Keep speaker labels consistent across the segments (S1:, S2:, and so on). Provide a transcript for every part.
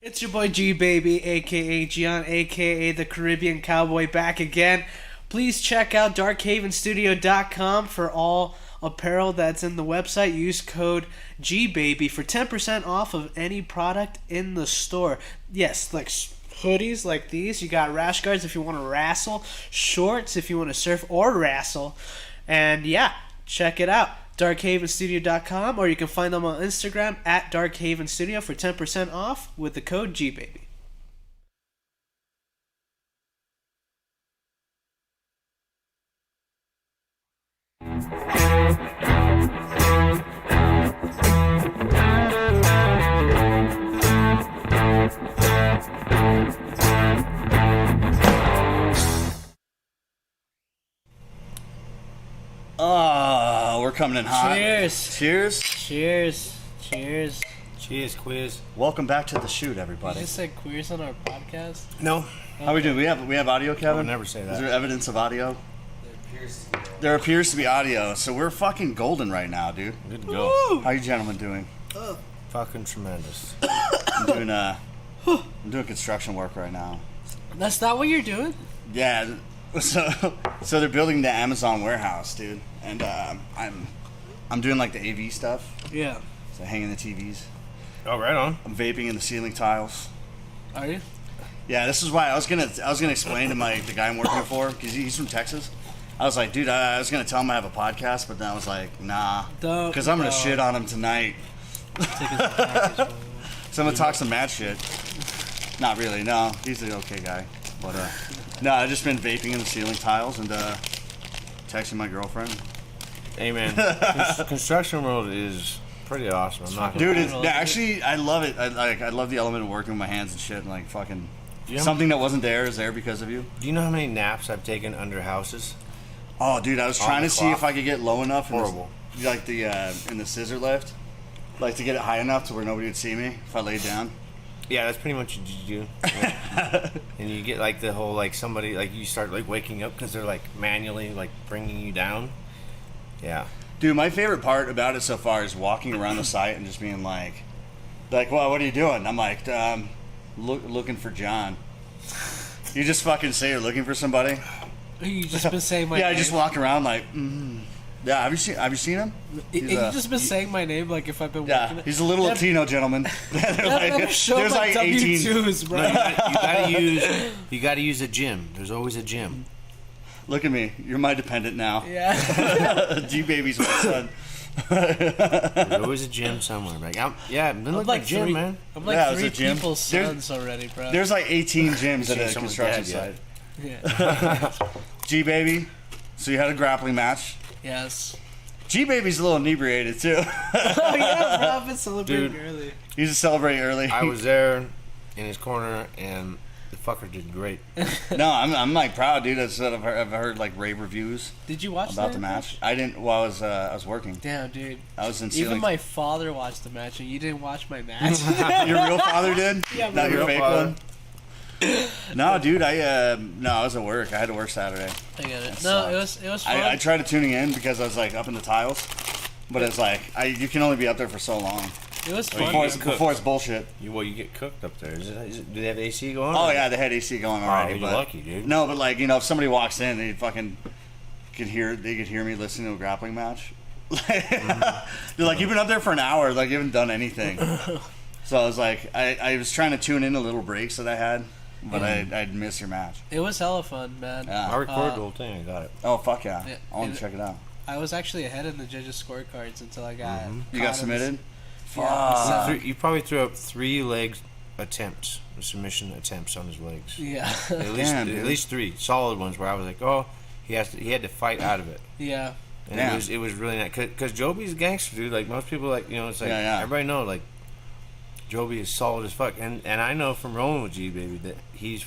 S1: It's your boy G Baby, aka Gian, aka the Caribbean Cowboy, back again. Please check out darkhavenstudio.com for all apparel that's in the website. Use code GBABY for 10% off of any product in the store. Yes, like hoodies like these. You got rash guards if you want to wrestle, shorts if you want to surf or wrestle. And yeah, check it out. darkhavenstudio.com, or you can find them on Instagram at darkhavenstudio for 10% off with the code GBABY.
S2: We're coming in hot.
S1: Cheers.
S2: Cheers.
S1: Cheers. Cheers.
S3: Cheers, quiz.
S2: Welcome back to the shoot,
S1: You
S2: everybody.
S1: just said queers on our podcast?
S3: No,
S2: How we doing? We have audio,
S3: I
S2: Kevin?
S3: would never say
S2: Is
S3: that.
S2: there evidence of audio? There appears to be audio, so we're fucking golden right now, dude.
S3: Good to go.
S2: How you gentlemen doing?
S3: Fucking tremendous.
S2: I'm doing construction work right now.
S1: That's not what you're doing?
S2: Yeah, so they're building the Amazon warehouse, dude, and I'm doing like the AV stuff,
S1: Yeah.
S2: so hanging the TVs.
S3: Oh, right on.
S2: I'm vaping in the ceiling tiles.
S1: Are you?
S2: Yeah, this is why I was gonna explain to the guy I'm working for, because he's from Texas. I was like, dude, I was gonna tell him I have a podcast, but then I was like, nah,
S1: Don't.
S2: because I'm gonna shit on him tonight. So I'm gonna talk some mad shit. Not really, no. He's an okay guy, but no, I've just been vaping in the ceiling tiles and texting my girlfriend.
S3: Hey, man. Construction world is pretty awesome. I'm not gonna
S2: Dude, actually, I love it. I love the element of working with my hands and shit, and like fucking
S3: Do you know-
S2: something that wasn't there is there because of you.
S3: Do you know how many naps I've taken under houses?
S2: Oh, dude, I was
S3: On
S2: trying
S3: the
S2: to see
S3: clock.
S2: if I could get low enough.
S3: Horrible.
S2: Like in the scissor lift, like to get it high enough to where nobody would see me if I laid down.
S3: Yeah, that's pretty much what you do. Yeah. And you get like the whole like somebody like you start like waking up because they're like manually like bringing you down. Yeah.
S2: Dude, my favorite part about it so far is walking around the site and just being like, well, what are you doing? I'm like, looking for John. You just fucking say you're looking for somebody.
S1: You just been saying my name?
S2: Yeah, I just walk around like, yeah. Have you seen him?
S1: You just been saying my name like if I've been
S2: Yeah,
S1: working.
S2: he's a little Latino gentleman.
S1: Never show
S2: There's
S1: my
S2: like 18.
S1: W2s, bro.
S3: No, you gotta use a gym. There's always a gym.
S2: Look at me. You're my dependent now.
S1: Yeah.
S2: G Baby's my son.
S3: There's always a gym somewhere. Like, I've been looking
S1: like
S3: for a gym,
S1: three-
S3: man.
S1: I'm like
S2: Yeah, it was
S1: three
S2: a gym.
S1: people's sons already, bro.
S2: There's like 18 gyms at
S3: seen
S2: a
S3: someone's
S2: construction
S3: dad
S2: site.
S3: yet.
S1: Yeah.
S2: G Baby. So you had a grappling match.
S1: Yes.
S2: G Baby's a little inebriated too.
S1: Oh yeah, bro. I've been celebrating
S3: Dude.
S1: early.
S2: He's just celebrating early.
S3: I was there in his corner, and the fucker did great.
S2: No, I'm like proud, dude. I've heard like rave reviews
S1: Did you watch
S2: about
S1: that
S2: the match. I didn't. Well, I was working.
S1: Damn, dude.
S2: I was in
S1: Even
S2: ceiling.
S1: my father watched the match, and you didn't watch my match.
S2: Your real father did?
S1: Yeah,
S2: Not
S1: my
S2: your
S3: real
S2: fake
S3: father.
S2: one. No, dude. I was at work. I had to work Saturday.
S1: I get it.
S2: That
S1: No,
S2: sucked.
S1: it was fun.
S2: I tried to tuning in because I was like up in the tiles, but it's like you can only be up there for so long
S1: It was
S3: Well,
S1: fun.
S3: you get cooked.
S2: before it's bullshit.
S3: You get cooked up there. Is it, do they have AC going?
S2: Oh
S3: or-
S2: yeah, they had AC going
S3: Oh,
S2: already.
S3: you're
S2: but
S3: lucky, dude.
S2: No, but like if somebody walks in, they fucking could hear me listening to a grappling match. They're like, you've been up there for an hour, like you haven't done anything. So I was like, I was trying to tune in the little breaks that I had, but I'd miss your match.
S1: It was hella fun, man.
S3: I
S2: Yeah.
S3: recorded the whole thing. I got it.
S2: Oh fuck yeah!
S1: Yeah,
S2: I want
S1: and-
S2: to check it out.
S1: I was actually ahead in the judges' scorecards until I got.
S2: You got submitted.
S1: Yeah.
S3: You probably threw up 3 leg attempts, submission attempts on his legs.
S1: Yeah.
S2: Damn, dude.
S3: At least 3 solid ones where I was like, oh, he had to fight out of it.
S1: Yeah.
S3: And
S2: Damn.
S3: it was really nice because Joby's a gangster, dude. Like most people, like it's like
S2: Yeah.
S3: everybody know like Joby is solid as fuck, and I know from rolling with G Baby that he's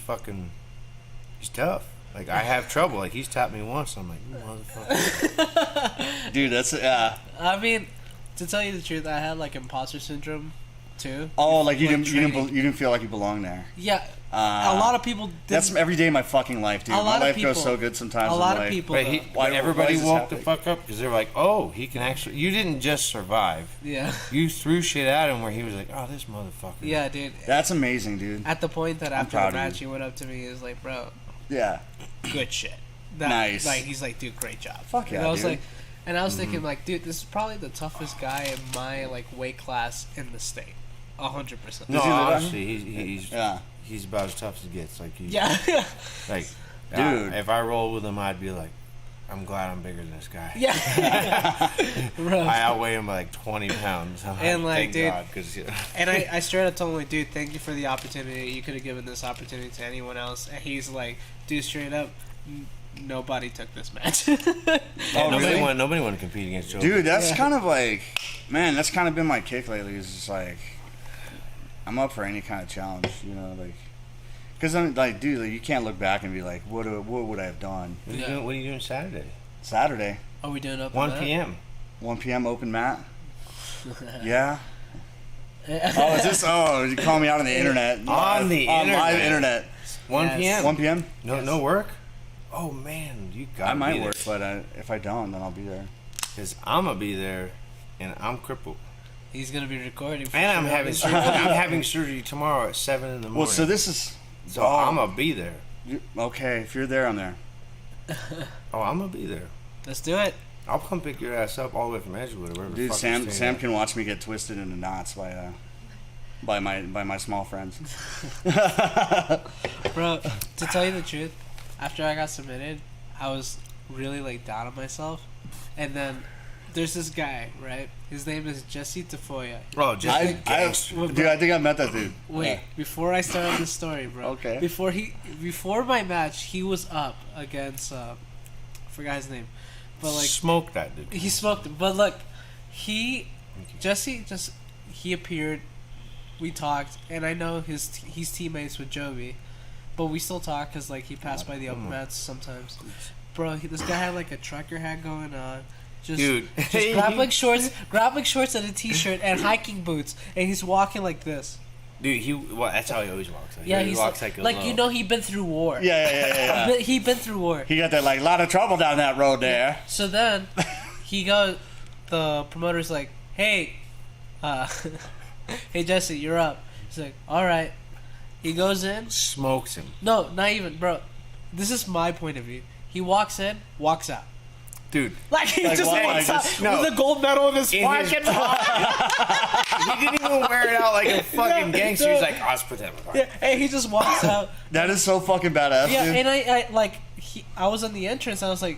S3: tough. Like I have trouble. Like he's tapped me once. I'm like, you motherfucker.
S2: Dude, that's
S1: I mean, to tell you the truth, I had like imposter syndrome too.
S2: Oh, like you
S1: training.
S2: didn't feel like you belonged there.
S1: Yeah. A lot of people.
S2: That's every day of my fucking life, dude. My life goes so good sometimes.
S1: A lot of people.
S3: Why everybody woke the fuck up because they're like, oh, he can actually. You didn't just survive.
S1: Yeah.
S3: You threw shit at him where he was like, oh, this motherfucker.
S1: Yeah, dude.
S2: That's amazing, dude.
S1: At the point that after the match, he went up to me, he was like, bro.
S2: Yeah.
S1: Good shit.
S2: Nice.
S1: Like he's like, dude, great job.
S2: Fuck yeah,
S1: and I was
S2: dude.
S1: like, and I was thinking like, dude, this is probably the toughest guy in my like weight class in the state. 100%.
S3: No, honestly, he's about as tough as it gets. Like like,
S2: dude,
S3: if I roll with him, I'd be like, I'm glad I'm bigger than this guy.
S1: Yeah.
S3: I outweigh him by like 20 pounds.
S1: And like,
S3: thank
S1: dude,
S3: God, 'cause,
S1: and I straight up told him like, dude, thank you for the opportunity. You could have given this opportunity to anyone else. And he's like, dude, straight up, nobody took this match.
S3: nobody wanted to compete against Joe.
S2: Dude, that's kind of like, man, that's kind of been my kick lately. Is just like, I'm up for any kind of challenge, you know, like, because I'm like, dude, like, you can't look back and be like, what would I have done?
S3: What are you doing Saturday?
S2: Saturday.
S1: Are we doing up
S3: 1 p.m.
S2: 1 p.m. open mat. Yeah. Oh, is this? Oh, you call me out on the internet.
S3: On
S2: live internet.
S3: 1 p.m.
S2: 1 p.m.
S3: No work. Oh man, you got.
S2: I might work, but if I don't, then I'll be there.
S3: Cause I'm gonna be there, and I'm crippled.
S1: He's gonna be recording.
S3: And I'm having surgery. I'm having surgery tomorrow at 7 in the morning.
S2: Well, so this is.
S3: So I'm gonna be there.
S2: Okay, if you're there, I'm there.
S3: Oh, I'm gonna be there.
S1: Let's do it.
S3: I'll come pick your ass up all the way from Edgewood or wherever.
S2: Dude, Sam can watch me get twisted into knots by my small friends.
S1: Bro, to tell you the truth, after I got submitted, I was really like down on myself, and then there's this guy, right? His name is Jesse Tafoya.
S3: Bro, Jesse,
S2: dude, I think I met that dude.
S1: Wait, before I start on this story, bro.
S2: Okay.
S1: Before my match, he was up against I forgot his name, but like
S3: smoke that dude.
S1: he smoked him. But look, Jesse he appeared. We talked, and I know he's teammates with Jovi, but we still talk because like he passed by the open mats sometimes. Bro, this guy had like a trucker hat going on.
S3: Dude,
S1: just grappling shorts and a t-shirt and hiking boots, and he's walking like this.
S3: Dude, that's how he always walks. Like,
S1: yeah,
S3: he walks like
S1: you know, he'd been through war.
S2: Yeah.
S1: He'd been through war.
S2: He got that like lot of trouble down that road there.
S1: So then, the promoter's like, hey, hey Jesse, you're up. He's like, all right. He goes in,
S3: smokes him.
S1: No, not even, bro. This is my point of view. He walks in, walks out.
S3: Dude,
S1: like he just walks out with a gold medal in his pocket.
S3: He didn't even wear it out like a fucking gangster. He's like, I'll just put that in my pocket.
S1: Yeah, and he just walks out.
S2: That is so fucking badass.
S1: Yeah,
S2: dude.
S1: and I was in the entrance. And I was like,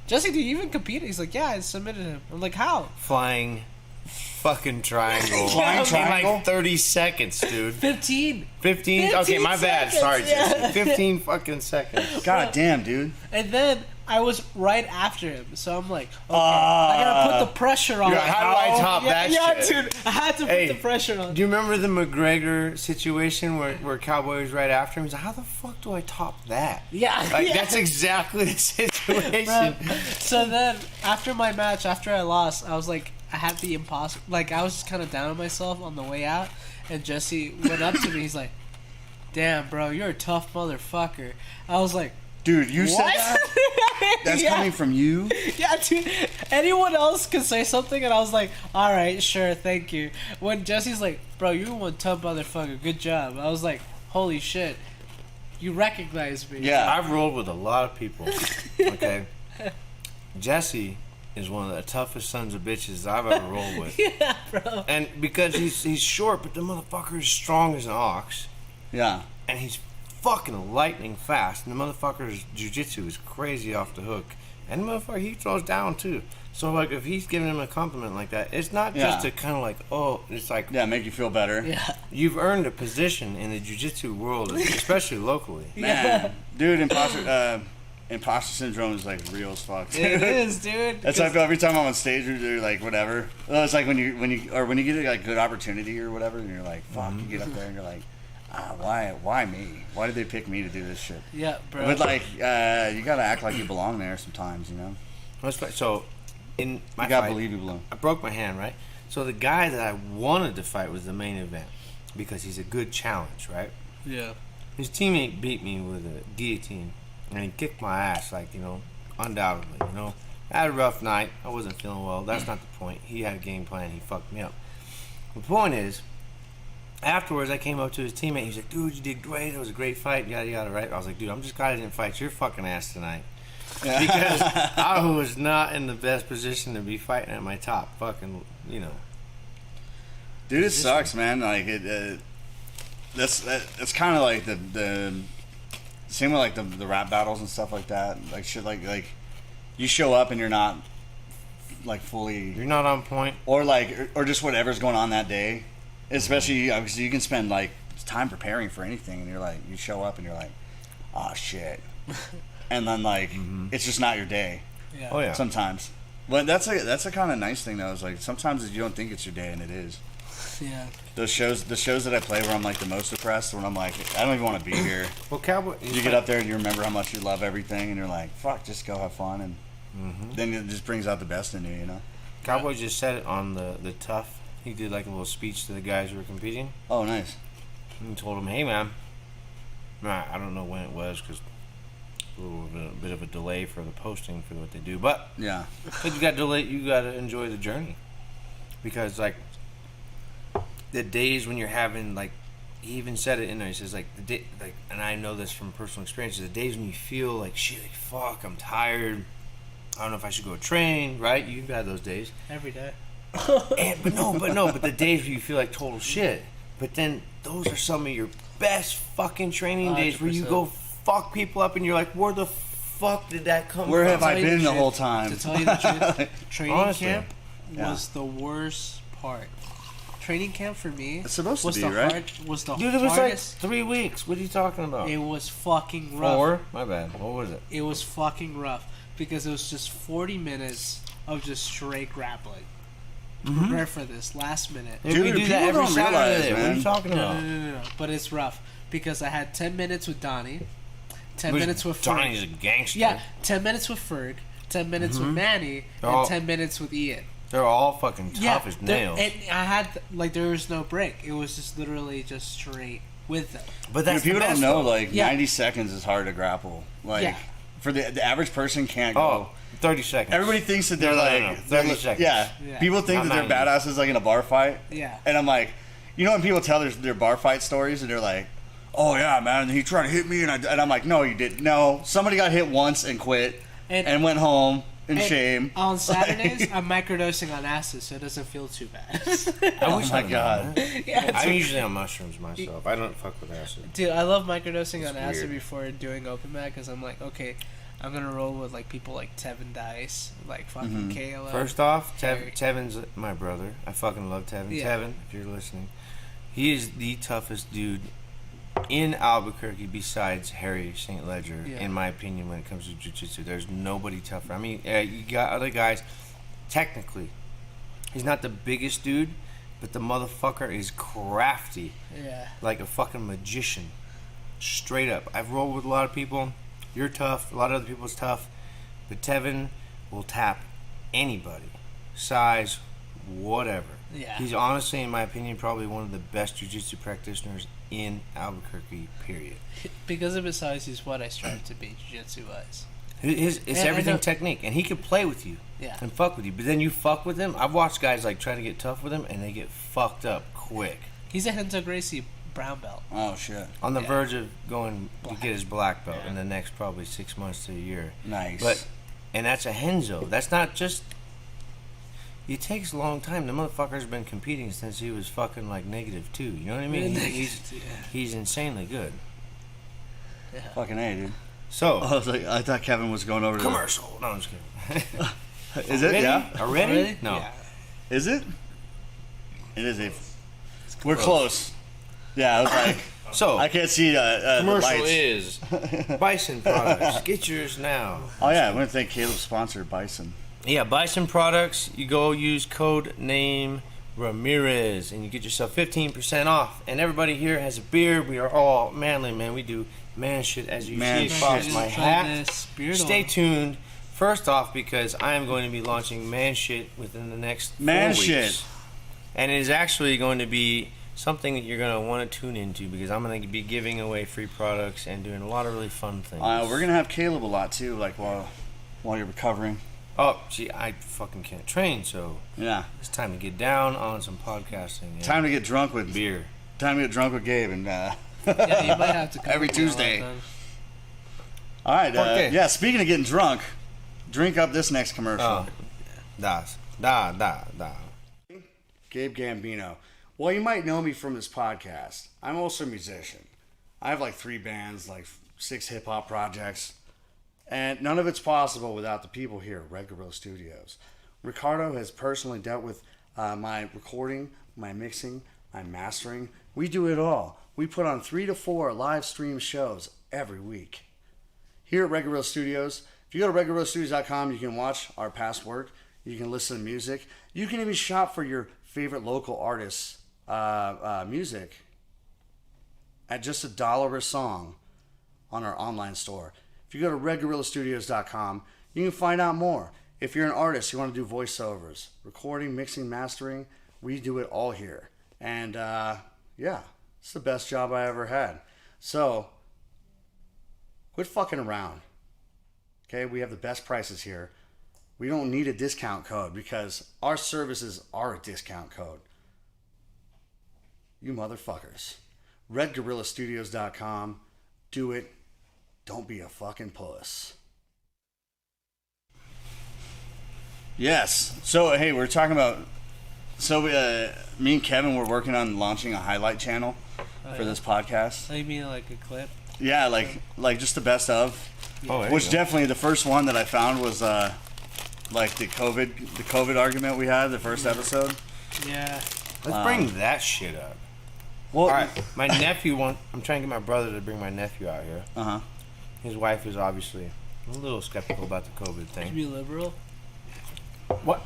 S1: Jesse, do you even compete? He's like, yeah, I submitted him. I'm like, how?
S3: Flying fucking triangle.
S2: Flying triangle?
S3: In like 30 seconds, dude.
S1: 15.
S3: 15? Okay, my bad.
S1: Seconds,
S3: Sorry,
S1: yeah.
S3: Jesse. 15 fucking seconds.
S2: God damn, dude.
S1: And then I was right after him, so I'm like, okay, I gotta put the pressure on.
S3: How do I top that shit?
S1: Yeah, dude, I had to put the pressure on.
S3: Do you remember the McGregor situation where Cowboy was right after him? He's like, how the fuck do I top that?
S1: Yeah.
S3: Like, that's exactly the situation.
S1: So then, after my match, after I lost, I was like, I had the impossible. Like, I was just kind of down on myself on the way out, and Jesse went up to me. He's like, damn, bro, you're a tough motherfucker. I was like,
S2: dude, you said that? That's coming from you?
S1: Yeah, dude. Anyone else could say something, and I was like, all right, sure, thank you. When Jesse's like, bro, you're one tough motherfucker, good job. I was like, holy shit, you recognize me.
S2: Yeah.
S3: I've rolled with a lot of people, okay? Jesse is one of the toughest sons of bitches I've ever rolled with.
S1: Yeah, bro.
S3: And because he's short, but the motherfucker is strong as an ox.
S2: Yeah.
S3: And he's fucking lightning fast, and the motherfucker's jiu-jitsu is crazy off the hook, and the motherfucker, he throws down too. So like, if he's giving him a compliment like that, it's not just to kind of like, oh, it's like,
S2: make you feel better.
S1: Yeah,
S3: you've earned a position in the jiu-jitsu world, especially locally.
S2: Man, dude, imposter syndrome is like real as fuck. Dude.
S1: It is, dude.
S2: That's how I feel every time I'm on stage or like whatever. It's like when you get like good opportunity or whatever, and you're like, fuck, you get up there and you're like, why me? Why did they pick me to do this shit?
S1: Yeah, bro.
S2: But like, you gotta act like you belong there sometimes, you know.
S3: So, in my
S2: you gotta
S3: fight,
S2: believe you belong.
S3: I broke my hand, right? So the guy that I wanted to fight was the main event because he's a good challenge, right?
S1: Yeah.
S3: His teammate beat me with a guillotine, and he kicked my ass, like, you know, undoubtedly, you know. I had a rough night. I wasn't feeling well. That's not the point. He had a game plan. He fucked me up. The point is, afterwards, I came up to his teammate. He's like, dude, you did great. It was a great fight. Yada, yada, right? I was like, dude, I'm just glad I didn't fight your fucking ass tonight. Because I was not in the best position to be fighting at my top fucking, you know.
S2: Dude, it sucks, man. Like, that's kind of like the same with, like, the rap battles and stuff like that. Like, shit, like you show up and you're not, like, fully...
S3: You're not on point.
S2: Or, like, or just whatever's going on that day. Especially, obviously, you can spend, like, time preparing for anything, and you're like, you show up and you're like, oh, shit. And then, like, it's just not your day.
S1: Yeah.
S3: Oh, yeah.
S2: Sometimes. But that's a kind of nice thing, though. Is, like, sometimes you don't think it's your day, and it is.
S1: Yeah.
S2: The shows that I play where I'm, like, the most depressed, when I'm like, I don't even want to be here.
S3: Well, Cowboy...
S2: You get up there and you remember how much you love everything, and you're like, fuck, just go have fun, and then it just brings out the best in you, you know?
S3: Cowboy just said it on the Tough. He did, like, a little speech to the guys who were competing.
S2: Oh, nice.
S3: And he told them, hey, man. I don't know when it was, because a little bit of a delay for the posting for what they do. But you got to enjoy the journey. Because, like, the days when you're having, like, he even said it in there. He says, like, and I know this from personal experience, the days when you feel like, shit, like, fuck, I'm tired. I don't know if I should go train, right? You've had those days.
S1: Every day.
S3: But the days where you feel like total shit. But then those are some of your best fucking training days where you go fuck people up and you're like, where the fuck did that come from?
S2: Where have I been the whole time?
S1: To tell you the truth, training
S3: Honestly,
S1: camp was the worst part. Training camp for me
S2: it's supposed to
S1: was
S2: be,
S1: the
S2: right?
S3: Dude, it was like
S1: hardest.
S3: 3 weeks. What are you talking about?
S1: It was fucking rough.
S3: 4? My bad. What was it?
S1: It was fucking rough because it was just 40 minutes of just straight grappling. Prepare for this last minute.
S3: Dude, we do that every Saturday. What are you talking about?
S1: No. But it's rough because I had 10 minutes with Donnie, 10 minutes with Ferg.
S3: Donnie's a gangster.
S1: Yeah, 10 minutes with Ferg, 10 minutes with Manny, and 10 minutes with Ian.
S3: They're all fucking tough as nails.
S1: And I had, like, there was no break. It was just literally just straight with them.
S3: But that's
S2: people don't know, like,
S1: Yeah.
S2: 90 seconds is hard to grapple. Like, for the average person can't go.
S3: 30 seconds.
S2: Everybody thinks that they're
S3: No. 30 seconds.
S2: Yeah. People think
S3: Not
S2: that they're
S3: 90.
S2: badasses, like, in a bar fight.
S1: Yeah.
S2: And I'm like, you know when people tell their bar fight stories and they're like, oh, yeah, man, he tried to hit me, and I'm like, no, you didn't. No, somebody got hit once and quit and went home in shame.
S1: On Saturdays, I'm microdosing on acid, so it doesn't feel too bad.
S3: I wish
S2: my God.
S1: Yeah,
S3: I'm usually on mushrooms myself. I don't fuck with acid.
S1: Dude, I love microdosing on acid
S3: weird.
S1: before doing open mat because I'm like, okay, I'm gonna roll with like people like Tevin Dice, like fucking Caleb.
S3: First off,
S1: Harry.
S3: Tevin's my brother. I fucking love Tevin.
S1: Yeah.
S3: Tevin, if you're listening, he is the toughest dude in Albuquerque besides Harry St. Ledger, in my opinion, when it comes to jiu-jitsu. There's nobody tougher. I mean, you got other guys. Technically, he's not the biggest dude, but the motherfucker is crafty.
S1: Yeah.
S3: Like a fucking magician. Straight up. I've rolled with a lot of people. You're tough. A lot of other people's tough. But Tevin will tap anybody. Size, whatever.
S1: Yeah.
S3: He's honestly, in my opinion, probably one of the best jiu-jitsu practitioners in Albuquerque, period.
S1: Because of his size, he's what I strive to be, jiu-jitsu-wise.
S3: It's everything technique. And he can play with you.
S1: Yeah.
S3: And fuck with you. But then you fuck with him. I've watched guys like try to get tough with him, and they get fucked up quick.
S1: He's a Hento Gracie brown belt.
S2: Oh, shit.
S3: On the verge of going to
S1: Black.
S3: get his black belt in the next probably 6 months to a year.
S2: Nice.
S3: And that's a Henzo. That's not just... It takes a long time. The motherfucker's been competing since he was fucking like -2. You know what I mean? He's insanely good.
S1: Yeah.
S2: Fucking A, dude.
S3: So...
S2: I thought Kevin was going over
S3: commercial. No, I'm just kidding.
S2: Is it? Yeah.
S3: Already? No.
S1: Yeah.
S2: Is it? It is a... We're close. Yeah, I was like...
S3: So...
S2: I can't see the
S3: commercial
S2: lights.
S3: is Bison Products. Get yours now.
S2: Oh, yeah. I want to thank Caleb sponsored Bison.
S3: Yeah, Bison Products. You go use code name Ramirez, and you get yourself 15% off. And everybody here has a beard. We are all manly, man. We do man shit, as you see across my hat. Stay tuned. First off, because I am going to be launching man shit within the next 4 weeks. And it is actually going to be something that you're going to want to tune into because I'm going to be giving away free products and doing a lot of really fun things.
S2: We're going to have Caleb a lot too, like while you're recovering.
S3: Oh, gee, I fucking can't train, so
S2: yeah,
S3: it's time to get down on some podcasting.
S2: Time to get drunk with
S3: beer.
S2: Time to get drunk with Gabe and
S1: yeah, you might have to come
S2: every Tuesday. All right, yeah. Speaking of getting drunk, drink up this next commercial.
S3: Da.
S2: Gabe Gambino. Well, you might know me from this podcast. I'm also a musician. I have like 3 bands, like 6 hip hop projects. And none of it's possible without the people here at Red Gorilla Studios. Ricardo has personally dealt with my recording, my mixing, my mastering. We do it all. We put on 3 to 4 live stream shows every week. Here at Red Gorilla Studios, if you go to redgorillastudios.com, you can watch our past work. You can listen to music. You can even shop for your favorite local artists' music at just $1 a song on our online store. If you go to redgorillastudios.com, you can find out more. If you're an artist, you want to do voiceovers, recording, mixing, mastering, we do it all here. And yeah, it's the best job I ever had. So, quit fucking around. Okay, we have the best prices here. We don't need a discount code because our services are a discount code. You motherfuckers. RedGorillaStudios.com. Do it. Don't be a fucking puss. Yes. So, hey, we're talking about... So, me and Kevin were working on launching a highlight channel for this podcast.
S1: Oh, you mean like a clip?
S2: Yeah, like just the best of.
S3: Oh,
S2: which definitely the first one that I found was like the COVID argument we had the first episode.
S1: Yeah.
S3: Let's bring that shit up.
S2: Well,
S3: all right, my nephew I'm trying to get my brother to bring my nephew out here.
S2: Uh-huh.
S3: His wife is obviously a little skeptical about the COVID thing.
S1: Could be liberal.
S3: What?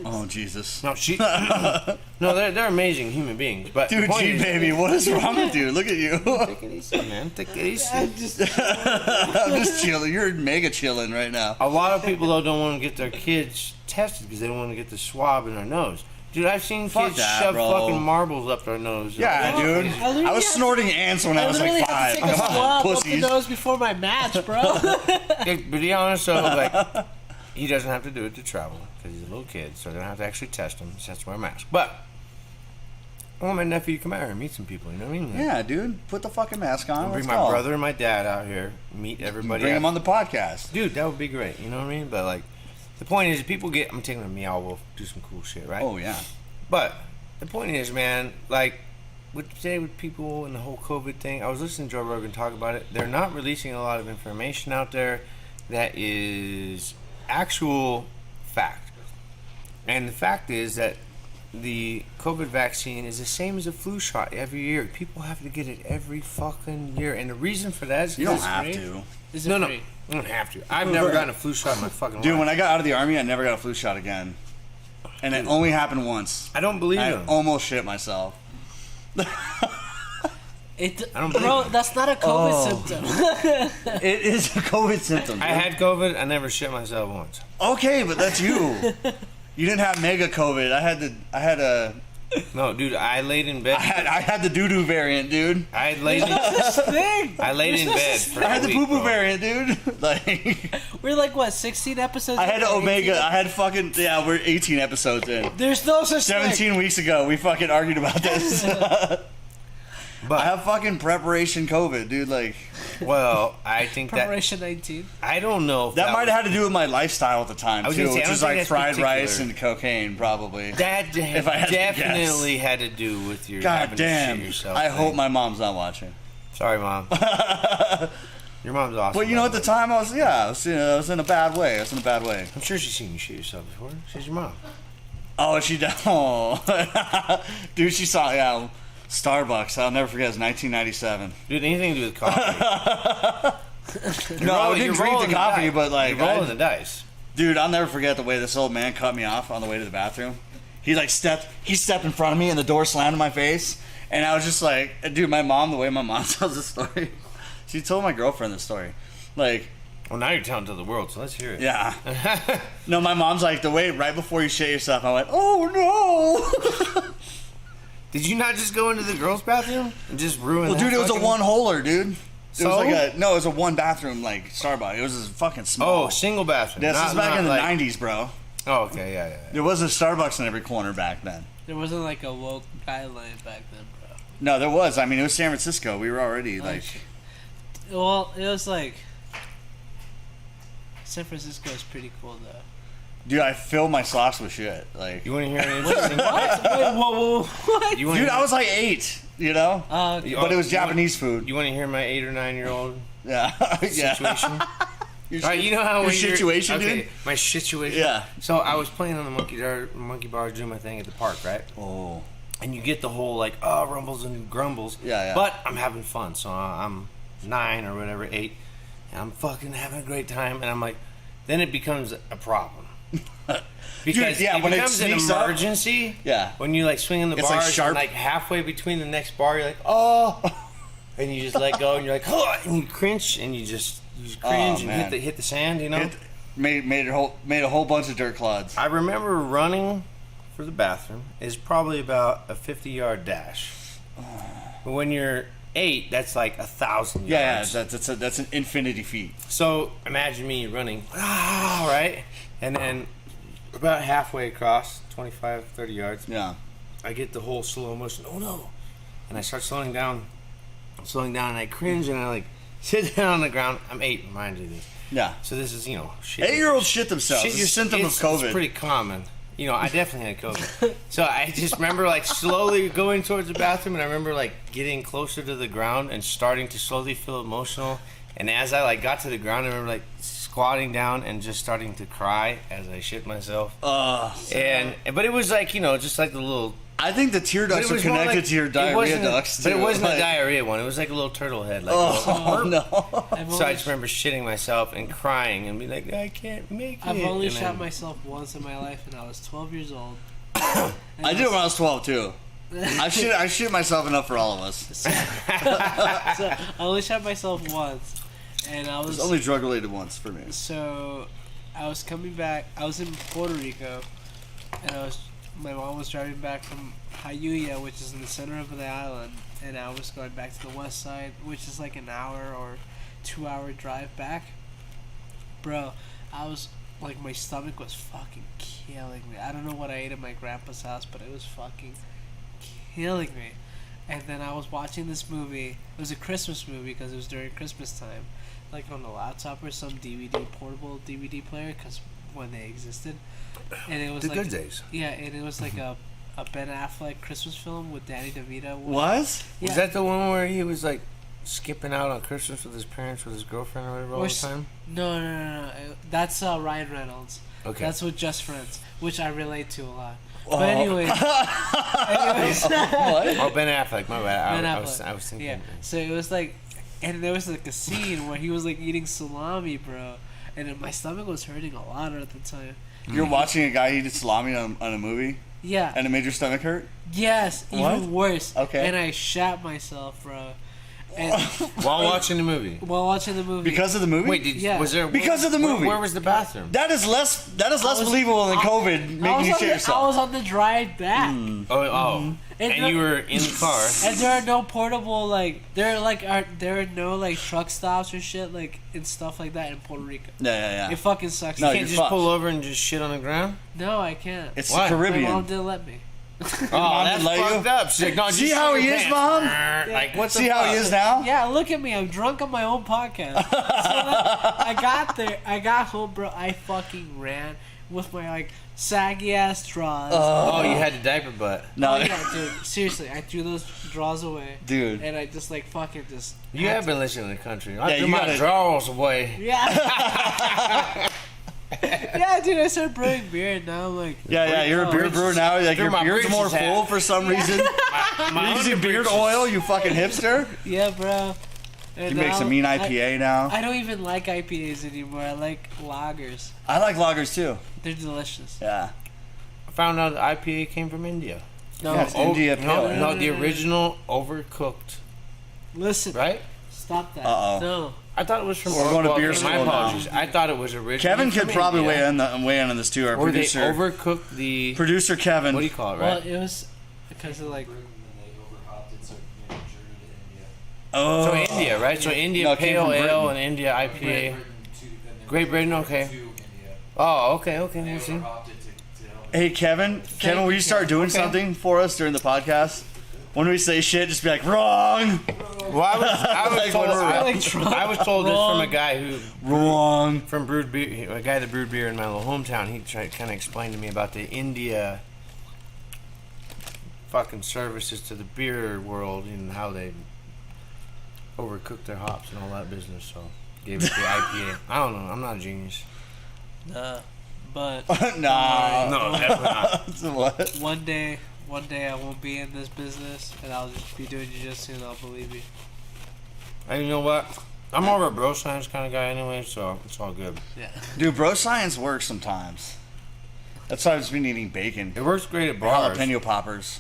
S2: Oh, Jesus.
S3: No, no, they're amazing human beings. But
S2: dude, baby, what is wrong with you? Look at you.
S3: Take it easy, man. Take it easy.
S2: I'm just chilling. You're mega chilling right now.
S3: A lot of people, though, don't want to get their kids tested because they don't want to get the swab in their nose. Dude, I've seen kids shove fucking marbles up their nose.
S2: Yeah, dude. I was snorting ants when I was like 5.
S1: Come on, pussies. Up the nose before my match, bro.
S3: But to be honest, though, like, he doesn't have to do it to travel because he's a little kid, so they don't have to actually test him. He just has to wear a mask. But I want my nephew to come out here and meet some people. You know what I mean?
S2: Yeah, dude. Put the fucking mask on.
S3: I'll bring my brother and my dad out here, meet everybody.
S2: Bring them on the podcast,
S3: dude. That would be great. You know what I mean? But like, the point is, people get. I'm taking a Meow Wolf, do some cool shit, right?
S2: Oh yeah.
S3: But the point is, man, like, today with people and the whole COVID thing, I was listening to Joe Rogan talk about it. They're not releasing a lot of information out there that is actual fact. And the fact is that the COVID vaccine is the same as a flu shot every year. People have to get it every fucking year. And the reason for that is
S2: you don't have to.
S1: Is it
S3: no,
S1: free?
S3: I don't have to. I've never gotten a flu shot in my fucking life.
S2: Dude, when I got out of the army, I never got a flu shot again. And it only happened once.
S3: I don't believe
S2: I
S3: him.
S2: almost shit myself.
S1: Bro, that's not a COVID symptom.
S2: It is a COVID symptom. Dude.
S3: I had COVID. I never shit myself once.
S2: Okay, but that's you. You didn't have mega COVID. I had a.
S3: No, dude, I laid in bed.
S2: I had the doo-doo variant, dude.
S3: I laid in bed for
S2: I had the poo-poo variant, dude. Like,
S1: we're like, what, 16 episodes?
S2: I had Omega. 18? I had fucking, yeah, we're 18 episodes in.
S1: There's no such
S2: 17 weeks ago, we fucking argued about this. But I have fucking preparation COVID, dude. Like,
S3: well, I think
S1: preparation 19.
S3: I don't know if
S2: that might have had to do with my lifestyle at the time too, which was like fried rice and cocaine, probably.
S3: That definitely had to do with your.
S2: God damn!
S3: To shit yourself
S2: I hope my mom's not watching.
S3: Sorry, mom. Your mom's awesome.
S2: But you know, at the time, I was in a bad way.
S3: I'm sure she's seen you shit yourself before. She's your mom.
S2: Oh, she did. Oh, dude, she saw Starbucks. I'll never forget. It was 1997.
S3: Dude, anything to do with coffee.
S2: No, I didn't drink the coffee, but like
S3: you're rolling the dice.
S2: Dude, I'll never forget the way this old man cut me off on the way to the bathroom. He stepped in front of me and the door slammed in my face, and I was just like, dude, the way my mom tells the story, she told my girlfriend this story, like.
S3: Well, now you're telling to the world, so let's hear it.
S2: Yeah. No, my mom's like, the way right before you shit yourself, I went, oh no.
S3: Did you not just go into the girls' bathroom and just ruin?
S2: Well, dude, it was a one-holer, dude. It
S3: So?
S2: was it was a one-bathroom like Starbucks. It was a fucking small.
S3: Oh, single bathroom.
S2: This is back in the
S3: like,
S2: 90s, bro.
S3: Oh, okay, yeah.
S2: There was a Starbucks in every corner back then.
S1: There wasn't like a woke guideline back then, bro.
S2: No, there was. I mean, it was San Francisco. We were already like.
S1: Well, it was like. San Francisco is pretty cool though.
S2: Dude, I filled my socks with shit. Like.
S3: You want to hear an interesting?
S1: What? Wait, whoa, what?
S3: Dude,
S2: I was like 8. You know.
S1: Okay.
S2: But it was Japanese food.
S3: You want to hear my 8 or 9 year old
S2: Yeah.
S3: situation?
S2: Your
S3: Right, you know how
S2: your
S3: when you're-
S2: situation,
S3: okay,
S2: dude.
S3: my situation.
S2: Yeah.
S3: So I was playing on the monkey bars doing my thing at the park, right?
S2: Oh.
S3: And you get the whole like, oh, rumbles and grumbles.
S2: Yeah.
S3: But I'm having fun, so I'm 9 or whatever, 8, and I'm fucking having a great time. And I'm like, then it becomes a problem. Because
S2: Dude, yeah,
S3: it
S2: when it
S3: becomes an
S2: sneaks up-
S3: emergency.
S2: Yeah.
S3: When you like swinging the
S2: It's, like,
S3: bars,
S2: sharp.
S3: and, like halfway between the next bar, you're like, oh, and you just let go, and you're like, oh, and you cringe, and you just cringe and
S2: man.
S3: hit the sand, you know.
S2: Made a whole bunch of dirt clods.
S3: I remember running for the bathroom is probably about a 50-yard dash. But when you're 8, that's like 1,000
S2: Yeah,
S3: yards.
S2: that's an infinity feat.
S3: So imagine me running, right? And then about halfway across, 25, 30 yards,
S2: Yeah.
S3: I get the whole slow motion, oh no. And I start slowing down, and I cringe, and I like sit down on the ground. I'm 8, mind you this.
S2: Yeah.
S3: So this is, shit.
S2: 8-year-olds shit themselves.
S3: Shit,
S2: It's a symptom of COVID.
S3: It's pretty common. I definitely had COVID. So I just remember like slowly going towards the bathroom, and I remember like getting closer to the ground and starting to slowly feel emotional. And as I like got to the ground, I remember like squatting down and just starting to cry as I shit myself. But it was like, just like the little.
S2: I think the tear ducts are connected to your diarrhea ducts, too.
S3: But it wasn't a diarrhea one. It was like a little turtle head. Like
S2: no.
S3: So I just remember shitting myself and crying and being like, I can't make it.
S1: I've only
S3: and
S1: shot
S3: then-
S1: myself once in my life, and I was 12 years old.
S2: I did it when I was 12, too. I shit myself enough for all of us.
S1: So I only shot myself once, and I
S2: It
S1: was
S2: was only drug-related once for me.
S1: So I was coming back. I was in Puerto Rico, and my mom was driving back from Hayuya, which is in the center of the island, and I was going back to the west side, which is like an hour or 2-hour drive back. Bro, I was like, my stomach was fucking killing me. I don't know what I ate at my grandpa's house, but it was fucking killing me. And then I was watching this movie. It was a Christmas movie because it was during Christmas time, like on a laptop or some portable DVD player, because when they existed. And it was
S3: The
S1: like,
S3: good days.
S1: Yeah, and it was like a Ben Affleck Christmas film with Danny DeVito.
S2: What?
S1: Yeah.
S3: Was that the one where he was like skipping out on Christmas with his parents, with his girlfriend or whatever all the time?
S1: No. That's Ryan Reynolds.
S3: Okay.
S1: That's with Just Friends, which I relate to a lot.
S2: Oh.
S1: But anyways.
S2: What?
S3: Oh, Ben Affleck, my bad.
S1: Ben
S3: I
S1: Affleck.
S3: was thinking.
S1: Yeah. So it was like, and there was like a scene where he was like eating salami, bro, and my stomach was hurting a lot at the time.
S2: You're watching a guy eat salami on a movie,
S1: Yeah.
S2: and it made your stomach hurt?
S1: Yes, even worse.
S2: Okay.
S1: And I shat myself, bro. And
S3: While watching the movie.
S1: while watching the movie.
S2: Because of the movie?
S3: Wait,
S1: Yeah.
S3: was there
S2: Because of the movie.
S3: Where was the bathroom?
S2: That is less
S1: was-
S2: believable than COVID making you shit
S1: I
S2: yourself.
S1: was on the drive back.
S3: Oh,
S1: And
S3: and
S1: the-
S3: you were in the car.
S1: And there are no portable there are no like truck stops or shit like and stuff like that in Puerto Rico.
S2: Yeah.
S1: It fucking sucks.
S2: No,
S1: You
S3: You
S1: can't
S3: can't
S2: you're
S3: just pull
S2: fucked.
S3: over and just shit on the ground?
S1: No, I can't.
S2: It's
S3: Why?
S2: the
S1: My
S2: Caribbean.
S1: mom didn't let me.
S3: Oh, that's
S2: let you?
S3: fucked up. She's like, no,
S2: See
S3: just
S2: how
S3: shit
S2: he
S3: your
S2: is,
S3: pants.
S2: Mom?
S3: Like, what the
S2: See how he
S3: fuck?
S2: is now?
S1: Yeah, look at me. I'm drunk on my own podcast. So I got there. I got home, bro. I fucking ran with my like saggy ass drawers.
S3: Oh, you had the diaper butt.
S2: No,
S1: Oh, yeah, dude. Seriously, I threw those drawers away.
S2: dude.
S1: And I just like fucking just.
S3: You have been listening to the country. I
S2: Yeah,
S3: threw
S2: you
S3: my
S2: gotta-
S3: drawers away.
S1: Yeah. Yeah, dude. I started brewing beer, and now I'm like.
S2: Yeah, you're a beer brewer now. Like
S3: Through
S2: your
S3: my
S2: beard's more
S3: britches hat.
S2: full for some reason.
S3: My
S2: You're using beard
S3: underbritches.
S2: oil, you fucking hipster.
S1: Yeah, bro. And
S2: You make
S1: now
S2: some mean IPA now.
S1: I don't even like IPAs anymore. I like lagers.
S2: I like lagers too.
S1: They're delicious.
S2: Yeah.
S3: I found out the IPA came from India.
S1: No,
S2: Yeah, it's India Pale Ale.
S3: No, the original overcooked,
S1: listen.
S3: right?
S1: Stop that.
S2: Uh-oh.
S1: No.
S3: I thought it was from.
S2: We're going to beer school
S3: My
S2: now.
S3: apologies. I thought it was originally.
S2: Kevin could
S3: from
S2: probably
S3: India.
S2: weigh in on this too. Our
S3: Or
S2: producer.
S3: they overcooked the.
S2: Producer Kevin.
S3: What do you call it,
S1: Well,
S3: right?
S1: it was because of like.
S2: Oh.
S3: So India, right? So India
S2: No, it came
S3: Pale
S2: from
S3: Ale
S2: Britain.
S3: and India IPA. Great Britain, okay. Oh, okay. We'll see.
S2: Hey Kevin, will you start doing something for us during the podcast? When we say shit, just be like, wrong.
S3: Well, I was told,
S1: Like
S3: I was told this from a guy who
S2: Wrong.
S3: from brewed beer, a guy that brewed beer in my little hometown. He tried kind of explained to me about the India fucking services to the beer world and how they overcook their hops and all that business. So gave it the IPA. I don't know. I'm not a genius.
S1: But
S2: Nah.
S3: No, definitely not.
S2: So what?
S1: one day I won't be in this business, and I'll just be doing jiu-jitsu, and I'll believe you.
S3: And you know what? I'm more of a bro science kind of guy anyway, so it's all good.
S1: Yeah.
S2: Dude, bro science works sometimes. That's why I've just been eating bacon.
S3: It works great at bars.
S2: Jalapeno poppers.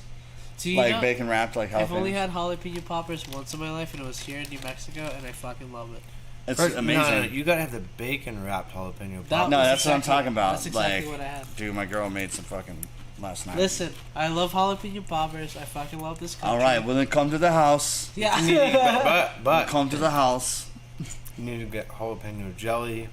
S1: Do you
S2: Like
S1: know,
S2: bacon wrapped like
S1: I've only
S2: jalapenos.
S1: had jalapeno poppers once in my life, and it was here in New Mexico, and I fucking love it.
S2: It's
S3: First,
S2: amazing.
S3: No, you gotta have the bacon wrapped jalapeno.
S1: That
S2: No,
S1: was
S2: that's what I'm
S1: exactly-
S2: talking about.
S1: That's exactly
S2: Like,
S1: what I had.
S2: Dude, my girl made some fucking last night.
S1: Listen, I love jalapeno poppers. I fucking love this country.
S2: All right, well then come to the house.
S1: Yeah.
S3: You need to, but
S2: Come to the house.
S3: you need to get jalapeno jelly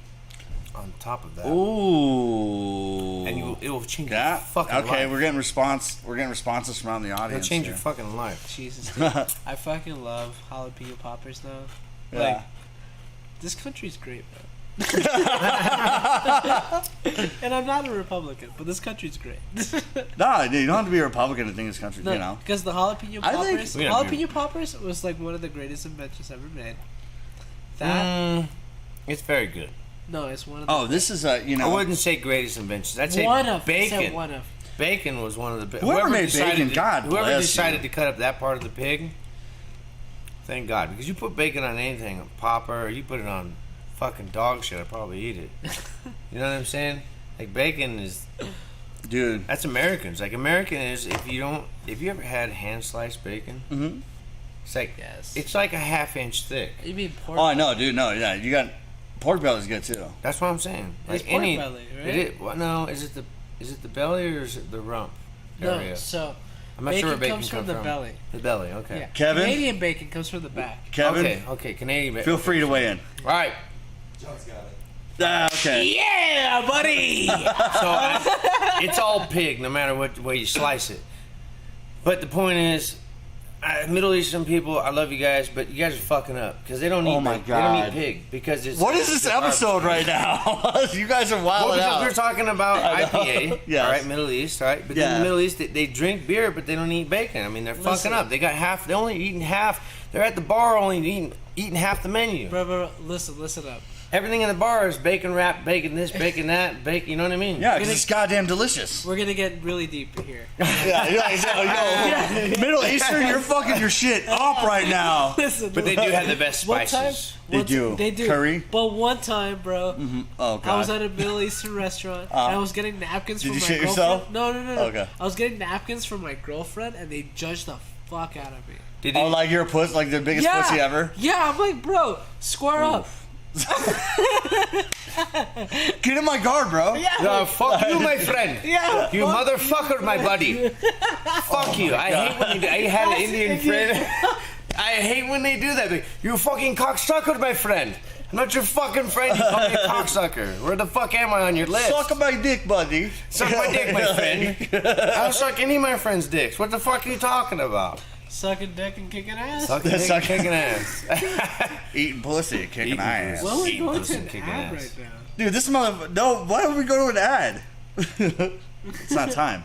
S3: on top of that,
S2: Ooh.
S3: and it will change your
S2: Yeah.
S3: fucking
S2: Okay,
S3: life.
S2: we're getting responses from around the
S3: It'll
S2: audience.
S3: change
S2: here.
S3: your fucking life.
S1: Jesus, dude. I fucking love jalapeno poppers now.
S2: Yeah.
S1: Like, this country's great, bro. And I'm not a Republican, but this country's great.
S2: Nah, dude, you don't have to be a Republican to think this country,
S1: No,
S2: you know.
S1: because the jalapeno
S2: I think-
S1: poppers,
S3: We gotta
S1: jalapeno poppers was like one of the greatest inventions ever made. That
S3: It's very good.
S1: no, it's one of the
S2: Oh, this is a, you
S3: I
S2: know.
S3: wouldn't say greatest inventions. I'd say
S1: one of. I
S3: bacon.
S1: said one of.
S3: Bacon was one of the best.
S2: Whoever made bacon, God
S3: whoever
S2: bless
S3: decided
S2: you.
S3: to cut up that part of the pig, thank God, because you put bacon on anything, on popper, or you put it on fucking dog shit, I'd probably eat it. You know what I'm saying? Like bacon is,
S2: Dude.
S3: that's Americans. Like American is if you ever had hand sliced bacon,
S2: Mm-hmm.
S3: it's like
S1: Yes.
S3: it's like a half-inch thick.
S1: You mean pork?
S2: Oh, I know, dude. No, yeah. You got. Pork belly's good too.
S3: That's what I'm saying.
S1: It's
S3: Like
S1: pork
S3: any,
S1: belly, right?
S3: It is, well, no, is it the belly or is it the rump
S1: No,
S3: area?
S1: so
S3: I'm not
S1: bacon
S3: sure where bacon
S1: comes from the belly.
S3: The belly, okay.
S1: Yeah.
S2: Kevin?
S1: Canadian bacon comes from the back.
S2: Kevin,
S3: Okay, Canadian bacon.
S2: feel free to weigh in.
S3: All right.
S2: Ah, okay.
S1: Yeah, buddy.
S3: So it's all pig, no matter what way you slice it. But the point is, Middle Eastern people, I love you guys, but you guys are fucking up because they don't eat.
S2: Oh my
S3: They don't
S2: God.
S3: eat pig because it's.
S2: What is this episode right now? You guys are
S3: Well,
S2: wilding
S3: because we're
S2: out.
S3: talking about IPA,
S2: Yes.
S3: all right, Middle East, all right. But
S2: Yeah.
S3: in the Middle East, they drink beer, but they don't eat bacon. I mean, they're
S1: Listen.
S3: fucking up. They got half. They're only eating half. They're at the bar only eating half the menu.
S1: bro, listen up.
S3: Everything in the bar is bacon wrap, bacon this, bacon that, bacon. You know what I mean?
S2: Yeah, because it's goddamn delicious.
S1: We're gonna get really deep here.
S2: Yo, Middle Eastern, you're fucking your shit up right now.
S1: Listen,
S3: But they do have the best
S1: one time,
S3: spices.
S2: They do.
S1: They do.
S2: Curry?
S1: But one time, bro,
S2: Oh, God.
S1: I was at a Middle Eastern restaurant and I was getting napkins
S2: Did
S1: from
S2: you
S1: my
S2: shit
S1: girlfriend.
S2: yourself?
S1: No.
S2: Okay.
S1: I was getting napkins from my girlfriend and they judged the fuck out of me.
S3: Did
S2: Oh, like you're a puss, like the biggest
S1: Yeah.
S2: pussy ever?
S1: Yeah, I'm like, bro, square up.
S2: Get in my guard, bro.
S1: Yeah.
S3: Fuck you, my friend.
S1: Yeah.
S3: You
S1: fuck-
S3: motherfucker, my buddy. Fuck you. I hate when I had an Indian friend. I hate when they do that. Like, you fucking cocksucker, my friend. I'm not your fucking friend. You call me a cocksucker. Where the fuck am I on your list?
S2: Suck my dick, buddy.
S3: Suck my dick, my friend. I don't suck any of my friends' dicks. What the fuck are you talking about?
S1: Sucking dick and kicking ass.
S3: Sucking dick,
S2: Suck-
S3: kicking ass.
S2: Eating pussy, kicking
S3: Eating
S2: ass.
S1: Well, we're
S3: Eating
S1: going
S3: pussy
S1: to
S3: and
S1: an
S3: kicking
S1: ad
S3: ass.
S1: right now.
S2: Dude, this mother. No, why don't we go to an ad? It's not time.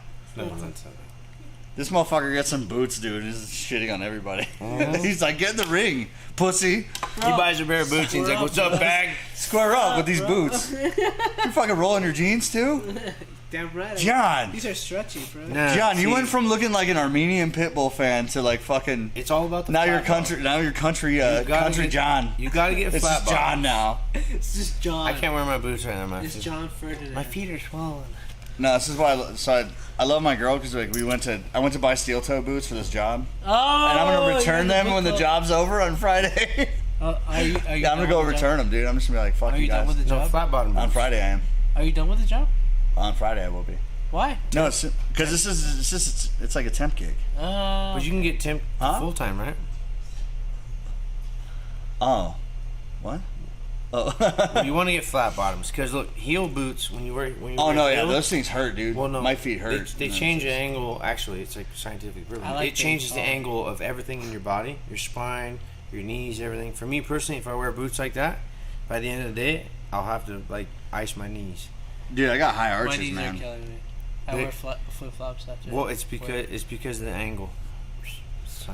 S2: This motherfucker gets some boots, dude. He's shitting on everybody. He's like, get in the ring, pussy.
S3: He buys a pair of boots and he's like, what's up, bag?
S2: Square up with these boots. You're fucking rolling your jeans too?
S1: Damn right.
S2: John.
S1: These are stretchy, bro.
S3: Nah,
S2: John, you
S3: see,
S2: went from looking like an Armenian Pitbull fan to like fucking.
S3: It's all about the
S2: Now
S3: flat
S2: you're
S3: bar.
S2: country. Now you're country.
S3: gotta
S2: Country
S3: get-
S2: John.
S3: You gotta get
S2: This
S3: flat
S2: is
S3: bar.
S2: John now.
S1: It's just John.
S3: I can't wear my boots right now. My
S1: It's
S3: feet,
S1: John Ferdinand.
S3: my feet are swollen.
S2: No, this is why. I love my girl because like I went to buy steel toe boots for this job,
S1: Oh,
S2: and I'm gonna return
S1: you're
S2: them
S1: the
S2: when the
S1: big
S2: job's over on Friday.
S1: Are you
S2: Yeah, I'm gonna go return them, dude. I'm just gonna be like, fuck
S1: Are
S2: you
S1: you
S2: guys.
S1: done with the job?
S3: Flat bottom boots.
S2: On Friday I am.
S1: Are you done with the job?
S2: On Friday I will be.
S1: Why?
S2: No, it's because it's like a temp gig.
S3: But you can get temp full time, right?
S2: Oh, what? Oh.
S3: Well, you want to get flat bottoms because look, heel boots when you wear
S2: Oh no, yeah,
S3: heel,
S2: those things hurt, dude.
S3: Well, no,
S2: my feet hurt.
S3: They change the angle. Actually, it's like scientific proven. It changes the angle of everything in your body, your spine, your knees, everything. For me personally, if I wear boots like that, by the end of the day, I'll have to like ice my knees.
S2: Dude, I got high arches,
S1: my knees
S2: man.
S1: are killing me. I wear flip flops after.
S3: Well, it's because of the angle.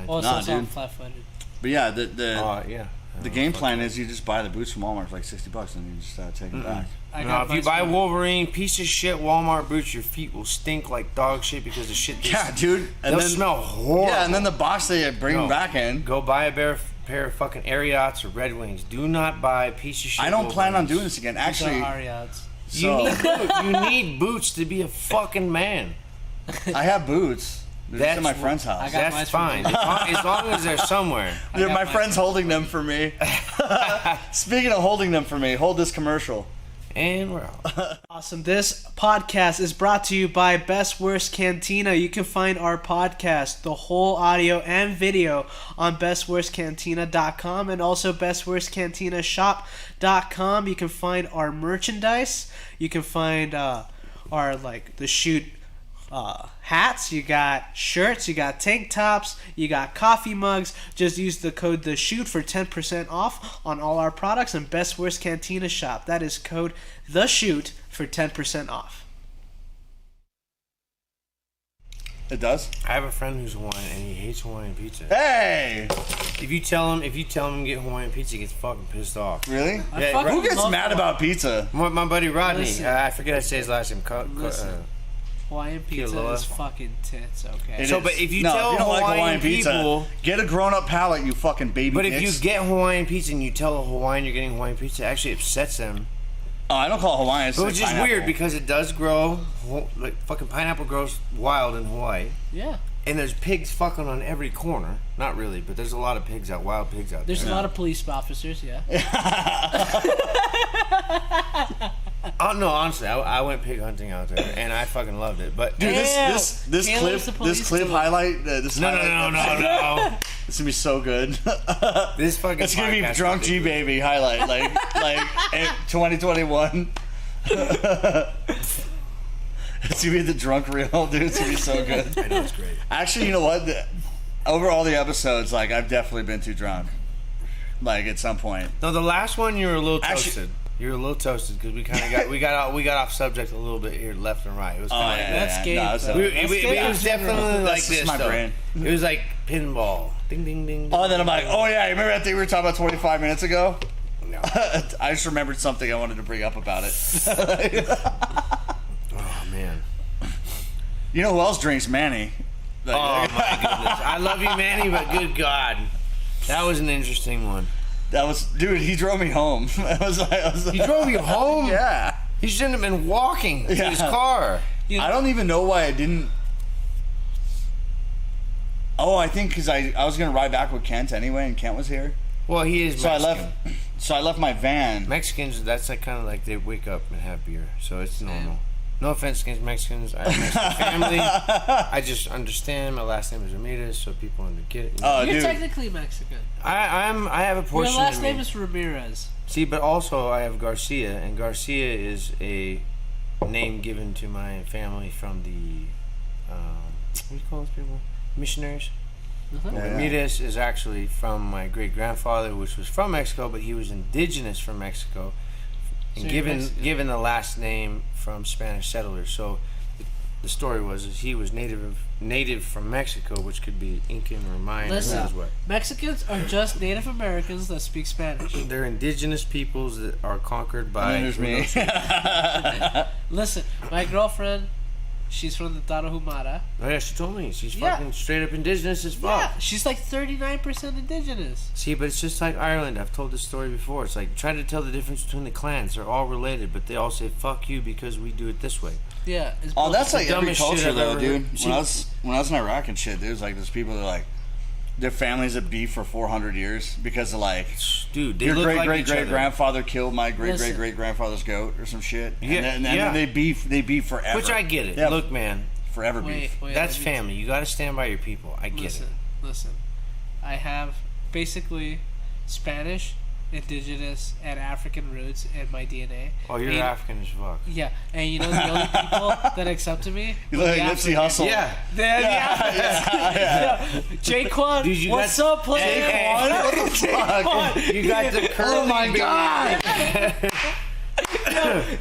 S1: Well,
S2: Nah,
S1: so I'm
S2: dude.
S1: flat footed.
S2: But yeah, the game plan is you just buy the boots from Walmart for like $60 and you just take them back.
S3: No, if you buy Wolverine piece of shit Walmart boots, your feet will stink like dog shit because the shit.
S2: Yeah, dude. And
S3: they'll
S2: then
S3: smell horrible.
S2: Yeah, and then the box they bring them back in.
S3: Go buy a pair of fucking Ariots or Red Wings. Do not buy a piece of shit.
S2: I don't plan on doing this again. Actually,
S3: you need boots to be a fucking man.
S2: I have boots. They're in my friend's house.
S3: That's fine. As long as they're somewhere.
S2: Dude, my friend's holding them for me. Speaking of holding them for me, hold this commercial.
S3: And we're out.
S1: Awesome. This podcast is brought to you by Best Worst Cantina. You can find our podcast, the whole audio and video, on bestworstcantina.com and also bestworstcantinashop.com. You can find our merchandise. You can find our the shoot hats, you got shirts, you got tank tops, you got coffee mugs. Just use the code THESHOOT for 10% off on all our products in Best Worst Cantina Shop. That is code THESHOOT for 10% off.
S2: It does?
S3: I have a friend who's Hawaiian and he hates Hawaiian pizza.
S2: Hey!
S3: If you tell him to get Hawaiian pizza, he gets fucking pissed off.
S2: Really?
S3: Yeah,
S2: who gets mad about pizza?
S3: My buddy Rodney. I forget how to say his last name.
S1: Hawaiian pizza is fucking tits, okay?
S3: But if you tell
S2: if you don't
S3: Hawaiian
S2: like Hawaiian
S3: people,
S2: pizza, get a grown-up palate, you fucking baby.
S3: But
S2: dicks.
S3: if you get Hawaiian pizza and you tell a Hawaiian you're getting Hawaiian pizza, it actually upsets them.
S2: Oh, I don't call it Hawaiian. It's
S3: which is weird because it does grow. Like fucking pineapple grows wild in Hawaii.
S1: Yeah.
S3: And there's pigs fucking on every corner. Not really, but there's a lot of pigs out, wild pigs out there.
S1: There's a lot of police officers, yeah.
S3: Oh no, honestly, I went pig hunting out there and I fucking loved it. But
S2: dude, this clip highlight.
S3: No.
S2: This gonna be so good.
S3: This fucking.
S2: It's gonna be drunk G baby highlight like 2021. It's gonna be the drunk reel, dude. It's gonna be so good.
S3: I know, it's great.
S2: Actually, you know what? Over all the episodes, like I've definitely been too drunk. Like at some point.
S3: No, the last one you were a little toasted. You were a little toasted because we kind of got off subject a little bit here, left and right. It was kind of like
S1: that's Gabe.
S3: It was definitely like this.
S2: My brain.
S3: It was like pinball, ding ding ding.
S2: Oh, and then I'm like, oh yeah, you remember that thing we were talking about 25 minutes ago?
S3: No.
S2: I just remembered something I wanted to bring up about it.
S3: Oh man.
S2: You know who else drinks Manny?
S3: Oh my goodness, I love you, Manny, but good God, that was an interesting one.
S2: That was, dude. He drove me home.
S3: He drove you home?
S2: Yeah.
S3: He shouldn't have been walking to his car.
S2: I don't even know why I didn't. Oh, I think because I was gonna ride back with Kent anyway, and Kent was here.
S3: Well, he is Mexican.
S2: So I left my van.
S3: Mexicans, that's like kind of like they wake up and have beer, so it's normal. No offense against Mexicans. I have a Mexican family. I just understand. My last name is Ramirez, so people want to get it.
S1: You're technically Mexican.
S3: I have a portion.
S1: Your last name is Ramirez.
S3: See, but also I have Garcia, and Garcia is a name given to my family from the what do you call those people? Missionaries. Ramirez is actually from my great grandfather, which was from Mexico, but he was indigenous from Mexico. And given the last name from Spanish settlers, so the story was he was native from Mexico, which could be Incan or Mayan.
S1: Listen, Mexicans are just Native Americans that speak Spanish.
S3: They're indigenous peoples that are conquered by.
S2: Me.
S1: Listen, my girlfriend, she's from the Tarahumara.
S3: Oh yeah, she told me she's fucking straight up indigenous as fuck.
S1: Yeah, she's like 39% indigenous.
S3: See, but it's just like Ireland. I've told this story before. It's like try to tell the difference between the clans. They're all related, but they all say "fuck you" because we do it this way.
S1: Yeah.
S2: That's like every culture though, dude.
S3: See,
S2: when I was in Iraq and shit, there's like those people that are like, their families have beef for 400 years because of like,
S3: dude, they
S2: your
S3: look
S2: great
S3: like
S2: great
S3: each
S2: great
S3: other.
S2: grandfather killed my great great great grandfather's goat or some shit.
S3: Yeah,
S2: and then they beef forever.
S3: Which I get it.
S2: Yeah,
S3: Look, man,
S2: forever beef.
S3: that's family. You got to stand by your people. I get it.
S1: Listen, I have basically Spanish, indigenous, and African roots in my DNA.
S3: Oh, you're African as fuck.
S1: Yeah, and you know the only people that accepted me?
S2: You look like Nipsey Hussle.
S3: Yeah.
S1: Jaquan,
S3: Dude,
S1: what's up, player?
S3: Hey,
S2: What the fuck?
S3: You got the curly
S2: Oh my god!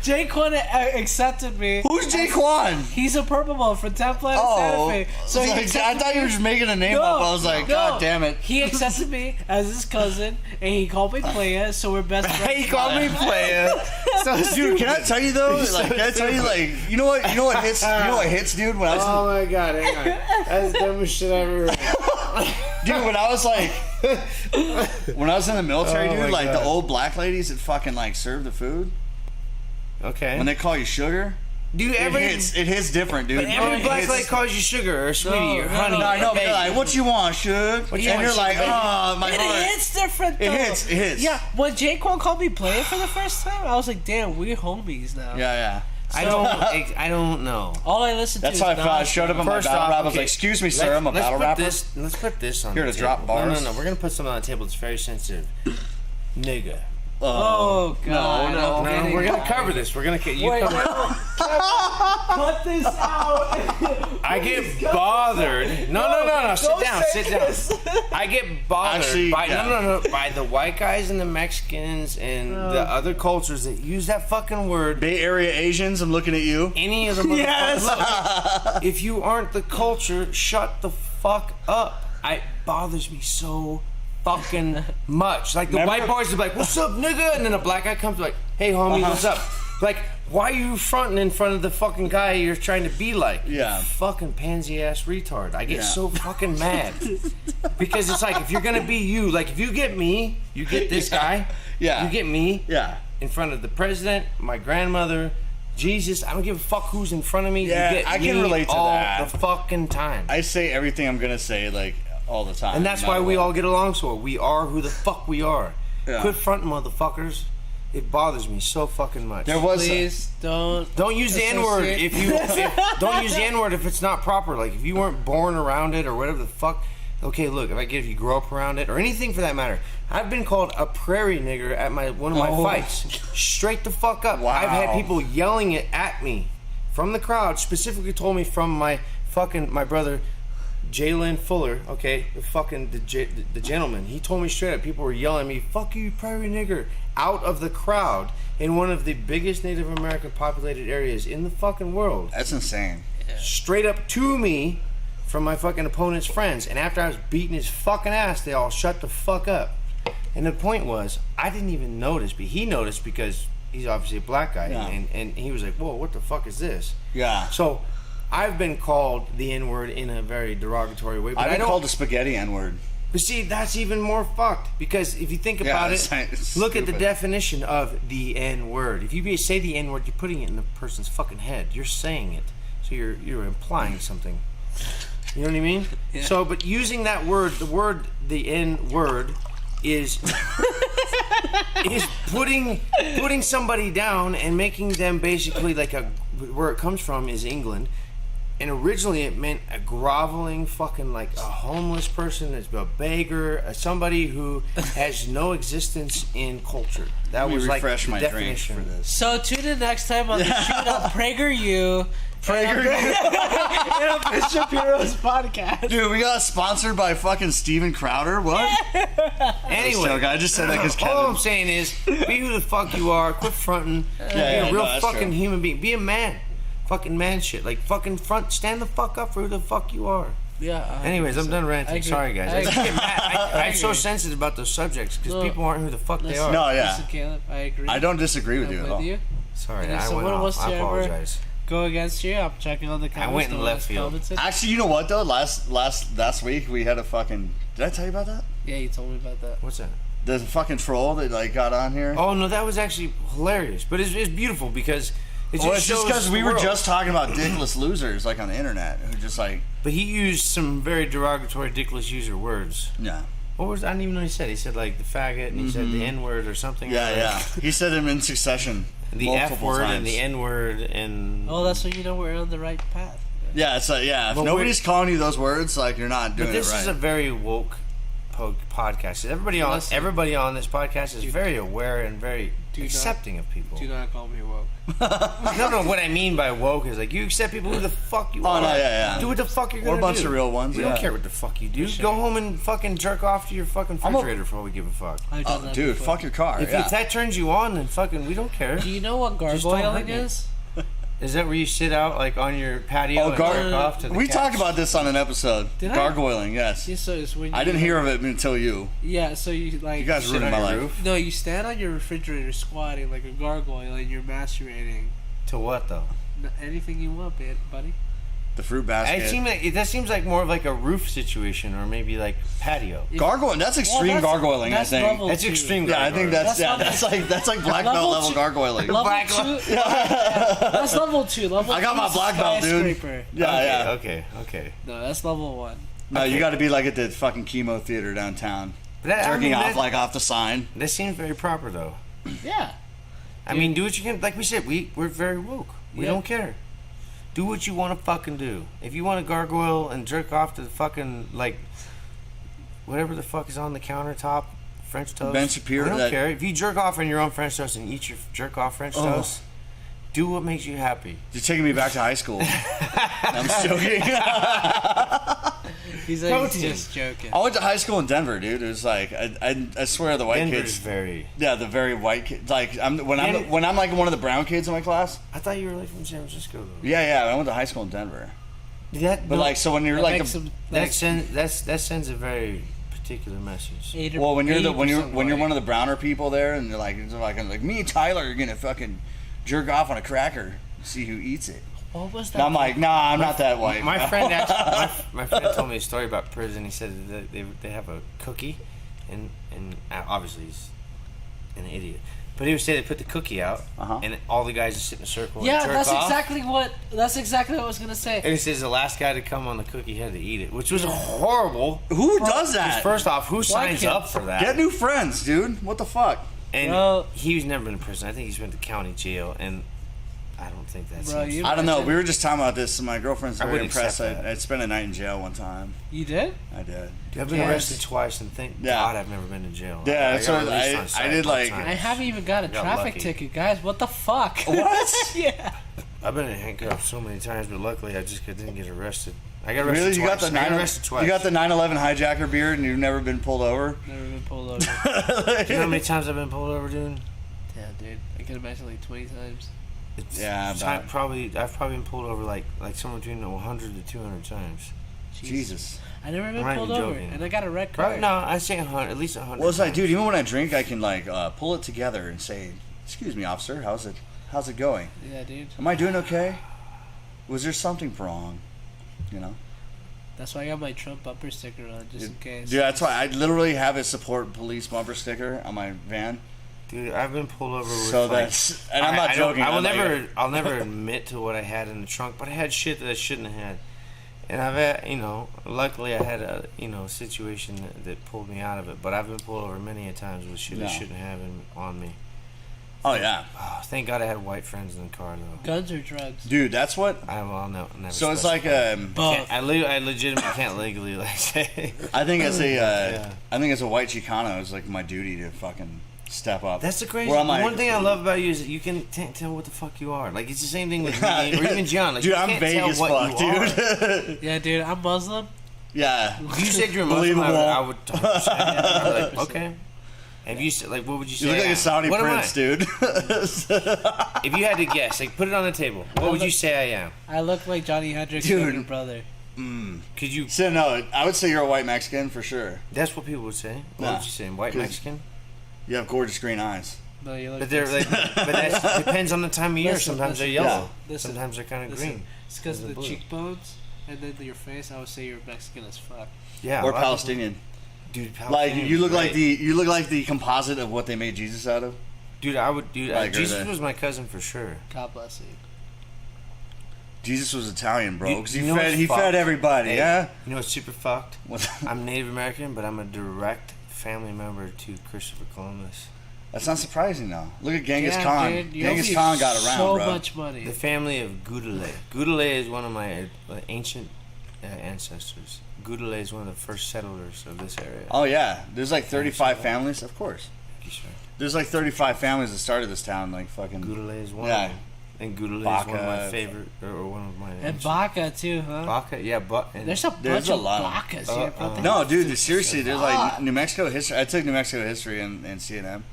S1: Jaquan accepted me.
S2: Who's Jaquan?
S1: He's a purple belt for 10 Planet Santa Fe. So he
S2: I thought you were just making a name up. I was like, God damn it.
S1: He accepted me as his cousin, and he called me Playa, so we're best friends.
S3: He called me player. So,
S2: Dude, can I tell you though? Like, can I tell you, like, you know what hits? You know what hits, dude? When I was,
S3: oh my god, hang on. That's the dumbest shit I ever heard.
S2: dude, when I was like, when I was in the military,
S3: Oh my
S2: dude, like
S3: God.
S2: the old black ladies that fucking like serve the food.
S3: Okay.
S2: When they call you sugar,
S3: Dude,
S2: it hits different, dude.
S3: But every black lady calls you sugar or sweetie or honey.
S2: No, I know, but they're like, what you want, sugar?
S3: What you
S2: And
S3: want,
S2: you're like,
S3: sugar?
S2: oh, my
S1: It
S2: heart.
S1: hits different, though.
S2: It hits.
S1: Yeah, when Jaquan called me Playa for the first time, I was like, damn, we're homies now.
S2: Yeah.
S3: I don't know.
S1: All I listened to
S2: That's
S1: is
S2: how I felt. I showed up in my
S3: First
S2: battle
S3: off,
S2: rap. I was
S3: okay,
S2: like, excuse me, sir, I'm a battle rapper.
S3: Let's put this on
S2: Here
S3: the
S2: to
S3: table.
S2: drop bars.
S3: No. We're going to put something on the table that's very sensitive. Nigga.
S1: Oh, God.
S2: No.
S3: No, we're going to cover this. We're going to...
S1: Wait, cut this out.
S3: I get bothered. No. Sit down. I get bothered
S2: Actually,
S3: by
S2: yeah.
S3: by the white guys and the Mexicans and the other cultures that use that fucking word.
S2: Bay Area Asians, I'm looking at you.
S3: Any of them.
S1: Yes.
S3: Look, if you aren't the culture, shut the fuck up. It bothers me so fucking much. Like the white boys are like, "What's up, nigga?" And then a black guy comes like, "Hey, homie, what's up?" Like, why are you fronting in front of the fucking guy you're trying to be like?
S2: Yeah.
S3: You fucking pansy ass retard. I get
S2: Yeah.
S3: so fucking mad because it's like if you're gonna be you, like if you get me, you get this guy.
S2: Yeah.
S3: You get me.
S2: Yeah.
S3: In front of the president, my grandmother, Jesus. I don't give a fuck who's in front of me.
S2: Yeah,
S3: you get
S2: I can
S3: me
S2: relate to
S3: all
S2: that.
S3: the fucking time.
S2: I say everything I'm going to say, like, all the time.
S3: And that's
S2: no
S3: why
S2: matter
S3: we
S2: what.
S3: all get along so well. We are who the fuck we are.
S2: Yeah.
S3: Quit fronting, motherfuckers. It bothers me so fucking much.
S2: There was
S1: Please don't
S3: Don't use the N-word if you don't use the N-word if it's not proper. Like if you weren't born around it or whatever the fuck. Okay, look, if you grow up around it or anything for that matter. I've been called a prairie nigger at one of my fights. Straight the fuck up.
S2: Wow.
S3: I've had people yelling it at me from the crowd. Specifically told me from my brother Jalen Fuller, okay, the gentleman. He told me straight up. People were yelling at me, "Fuck you, prairie nigger," out of the crowd in one of the biggest Native American populated areas in the fucking world.
S2: That's insane.
S3: Straight up to me from my fucking opponent's friends. And after I was beating his fucking ass, they all shut the fuck up. And the point was, I didn't even notice, but he noticed because he's obviously a black guy,
S2: Yeah.
S3: and he was like, "Whoa, what the fuck is this?"
S2: Yeah.
S3: So I've been called the N-word in a very derogatory way, but
S2: I've
S3: I
S2: been
S3: don't.
S2: called the spaghetti N-word.
S3: But see, that's even more fucked because if you think about
S2: it's
S3: look at the
S2: stupid.
S3: definition of the N-word. If you say the N-word, you're putting it in the person's fucking head. You're saying it, so you're implying something. You know what I mean?
S1: Yeah.
S3: So, but using that word, the N-word, is putting somebody down and making them basically like where it comes from is England. And originally it meant a groveling fucking like a homeless person, that's a beggar, somebody who has no existence in culture. That
S2: Let me
S3: was like
S2: refresh
S3: the
S2: my drink
S3: definition
S2: for this.
S1: So tune in next time on the shoot on PragerU. And on Shapiro's podcast.
S2: Dude, we got sponsored by fucking Steven Crowder. What?
S3: Anyway,
S2: I just said that because
S3: all I'm
S2: Kevin.
S3: saying is, be who the fuck you are. Quit fronting. Be a real
S2: that's
S3: fucking
S2: true.
S3: human being. Be a man. Fucking man shit. Like fucking stand the fuck up for who the fuck you are.
S1: Yeah.
S3: Anyways, I'm done
S1: I
S3: ranting.
S1: agree.
S3: Sorry, guys.
S1: I
S3: I just get mad. I'm so
S1: agree.
S3: sensitive about those subjects because
S1: No.
S3: people aren't who the fuck they
S1: Listen,
S3: are.
S2: No, yeah.
S1: Listen, Caleb, I agree.
S2: I don't disagree with
S1: I'm
S2: you at
S1: with
S2: all.
S1: you.
S3: Sorry,
S1: And if
S3: I went
S1: someone was
S3: off.
S1: to
S3: I
S1: ever
S3: apologize.
S1: go against you, I'm checking on the comments.
S3: went in
S1: the
S3: left
S1: last
S3: field.
S1: comments.
S2: Actually, you know what though? Last week we had a fucking. Did I tell you about that?
S1: Yeah, you told me about that.
S3: What's that?
S2: The fucking troll that like got on here.
S3: Oh no, that was actually hilarious. But it's beautiful because it just
S2: Well, it's just
S3: shows
S2: because we
S3: the
S2: were
S3: world.
S2: just talking about dickless losers like on the internet who just like.
S3: But he used some very derogatory, dickless user words.
S2: Yeah.
S3: What was I don't even know what he said. He said like the faggot, and he said the N word or something.
S2: Yeah. He said them in succession.
S3: The F
S2: multiple
S3: word
S2: times.
S3: and the N word and.
S1: Oh, that's when you know we're on the right path.
S2: Yeah, it's if
S3: But
S2: nobody's calling you those words, like you're not doing it right.
S3: But this is a very woke podcast. Everybody on this podcast is very aware and very accepting of people.
S1: Do not call me woke.
S3: No. What I mean by woke is like you accept people who the fuck you are.
S2: Oh no, yeah.
S3: Do what the fuck you're gonna do.
S2: Or a bunch of real ones.
S3: We don't care what the fuck you do. Go home and fucking jerk off to your fucking refrigerator before we give a fuck.
S1: I've
S2: Dude,
S1: before.
S2: fuck your car.
S3: If that turns you on, then fucking we don't care.
S1: Do you know what
S3: Just don't hurt
S1: gargoyling
S3: me.
S1: is?
S3: Is that where you sit out like on your patio and jerk off to the
S2: We
S3: couch?
S2: talked about this on an episode.
S1: Did I?
S2: Gargoyling, yes.
S1: Yeah, so it's when
S2: I didn't hear of it until you.
S1: Yeah, so you like.
S2: You guys
S3: sit
S2: ruined
S3: on
S2: my
S3: your
S2: life.
S3: roof?
S1: No, you stand on your refrigerator squatting like a gargoyle and you're masturbating.
S3: To what though?
S1: Anything you want, buddy.
S2: The fruit basket.
S3: That seems like more of like a roof situation or maybe like patio.
S2: Gargoyling. That's extreme gargoyling.
S1: That's
S2: I think.
S1: level
S3: That's
S1: 2.
S3: extreme.
S2: Yeah, I think
S3: gargoyling.
S2: that's like black belt
S1: Level
S2: level
S1: 2.
S2: gargoyling.
S1: Level 2. That's level 2. Level
S2: I got
S1: 2
S2: my
S1: is
S2: black belt, dude.
S1: skyscraper.
S2: Yeah.
S3: Okay.
S1: No, that's level 1.
S2: No,
S3: Okay.
S2: you got to be like at the fucking chemo theater downtown, jerking off the sign.
S3: That seems very proper though.
S1: Yeah.
S3: I mean, do what you can. Like we said, we're very woke. We don't care. Do what you want to fucking do. If you want to gargoyle and jerk off to the fucking like whatever the fuck is on the countertop, French toast.
S2: Ben Shapiro.
S3: I don't care. If you jerk off on your own French toast and eat your jerk off French toast, do what makes you happy.
S2: You're taking me back to high school. I'm joking.
S1: He's like, just joking.
S2: I went to high school in Denver, dude. It was like I swear the white
S3: Denver's
S2: kids.
S3: very.
S2: Yeah, the very white kids. Like when I'm like one of the brown kids in my class.
S3: I thought you were like from San Francisco though.
S2: Yeah. I went to high school in Denver.
S3: But
S2: like so when you're like
S3: that sends a very particular message.
S2: when you're one of the browner people there and you're like me and Tyler are gonna fucking jerk off on a cracker, see who eats it.
S1: What was that?
S2: And I'm like, nah, I'm not that white.
S3: My friend my friend told me a story about prison. He said that they have a cookie, and obviously he's an idiot. But he would say they put the cookie out, and all the guys just sit in a circle.
S1: Yeah,
S3: and jerk
S1: that's
S3: off.
S1: exactly what I was gonna say.
S3: And he says the last guy to come on the cookie had to eat it, which was horrible.
S2: Who does that?
S3: First off, who signs up for that?
S2: Get new friends, dude. What the fuck?
S3: And he's never been in prison. I think he's been to county jail, and I don't think that's.
S2: I don't know. We were just talking about this, and my girlfriend's very impressed.
S3: accept that.
S2: I spent a night in jail one time.
S1: You did?
S2: I did.
S3: I've been arrested twice, and thank God I've never been to jail.
S2: Yeah,
S3: I got released on
S2: I
S3: Saturday
S2: did like.
S3: times.
S1: I haven't even got a traffic
S3: lucky.
S1: ticket, guys. What the fuck?
S2: What?
S1: Yeah.
S3: I've been in handcuffs so many times, but luckily I didn't get arrested. I got arrested
S2: Really?
S3: twice.
S2: You got the
S3: I got arrested twice.
S2: You got the 9/11 hijacker beard, and you've never been pulled over.
S1: Never been pulled over.
S3: Do you know how many times I've been pulled over, dude?
S1: Yeah, dude. I can imagine like 20 times.
S3: I've probably been pulled over like somewhere between 100 to 200 times.
S2: Jesus.
S1: I never been
S3: I'm not
S1: pulled
S3: even
S1: over,
S3: joking.
S1: and I got a red card.
S3: Right? No, I say 100, at least 100.
S2: Well, it's like, dude, even when I drink, I can like pull it together and say, "Excuse me, officer, how's it going?
S1: Yeah, dude.
S2: Am I doing okay? Was there something wrong? You know."
S1: That's why I got my Trump bumper sticker on, just in case.
S2: Yeah, that's why I literally have a support police bumper sticker on my van.
S3: Dude, I've been pulled over with
S2: So that's, and I'm not joking.
S3: I'll never admit to what I had in the trunk, but I had shit that I shouldn't have had. And I've had, luckily I had a, situation that pulled me out of it. But I've been pulled over many a times with shit I shouldn't have on me.
S2: Oh yeah.
S3: Oh, thank God I had white friends in the car though.
S1: Guns or drugs?
S2: Dude, that's what.
S3: I'll never.
S2: So it's like
S1: Both.
S3: I legitimately can't legally say.
S2: I think as a white Chicano, it's like my duty to fucking step up.
S3: That's the crazy.
S2: Where I'm like,
S3: one thing I love about you is that you can tell what the fuck you are. Like it's the same thing with me or even John. Like,
S2: dude,
S3: you
S2: I'm
S3: can't
S2: vague
S3: tell
S2: as
S3: what
S2: fuck,
S3: you are.
S2: dude.
S1: Yeah, dude. I'm Muslim.
S2: Yeah.
S3: If you said you're a Muslim,
S2: Believable.
S3: I would 100%. I'd be like, okay. If you said, what would you say?
S2: You look like a Saudi
S3: what
S2: prince, dude.
S3: If you had to guess, put it on the table. What would you say I am?
S1: I look like Johnny Hendricks'
S2: Dude.
S1: younger brother.
S3: Could you?
S2: So no, I would say you're a white Mexican for sure.
S3: That's what people would say. What would you say? White Mexican?
S2: You have gorgeous green eyes.
S1: No, you look.
S3: But that depends on the time of year.
S1: Listen,
S3: Sometimes they're
S1: listen.
S3: yellow.
S1: Listen.
S3: Sometimes they're kind of green.
S1: It's because of the
S3: blue.
S1: cheekbones and then your face. I would say you're Mexican as fuck.
S3: Yeah.
S2: Or Palestinian.
S3: Dude,
S2: Like you look like
S3: great.
S2: you look like the composite of what they made Jesus out of.
S3: Dude, I would. Dude,
S2: Like,
S3: Jesus
S2: or the-
S3: was my cousin for sure.
S1: God bless you.
S2: Jesus was Italian, bro. Because
S3: You know what's
S2: he
S3: fucked?
S2: fed everybody,
S3: Hey,
S2: yeah?
S3: You know what's super fucked?
S2: What's-
S3: I'm Native American, but I'm a direct family member to Christopher Columbus.
S2: That's not surprising, though. Look at Genghis
S1: Yeah,
S2: Khan.
S1: dude, you
S2: Genghis
S1: owe me
S2: Khan got around,
S1: so
S2: bro.
S1: much money.
S3: The family of Gudule. Gudule is one of my ancient ancestors. Gudule is one of the first settlers of this area.
S2: Oh, yeah. There's like 35 families. Of course.
S3: Thank you, sir.
S2: There's like 35 families that started this town. Like fucking.
S3: Gudule is one
S2: Yeah.
S3: of them. And Gudule is
S2: Baka.
S3: one of my favorite, or one of my
S1: And
S3: ancient-
S1: Baca, too, huh?
S3: Baka, yeah, but
S1: There's a
S2: There's
S1: bunch
S2: a
S1: of
S2: lot of-
S1: Bacas here, bro.
S2: No, dude. Seriously, there's like New Mexico history. I took New Mexico history in C&M.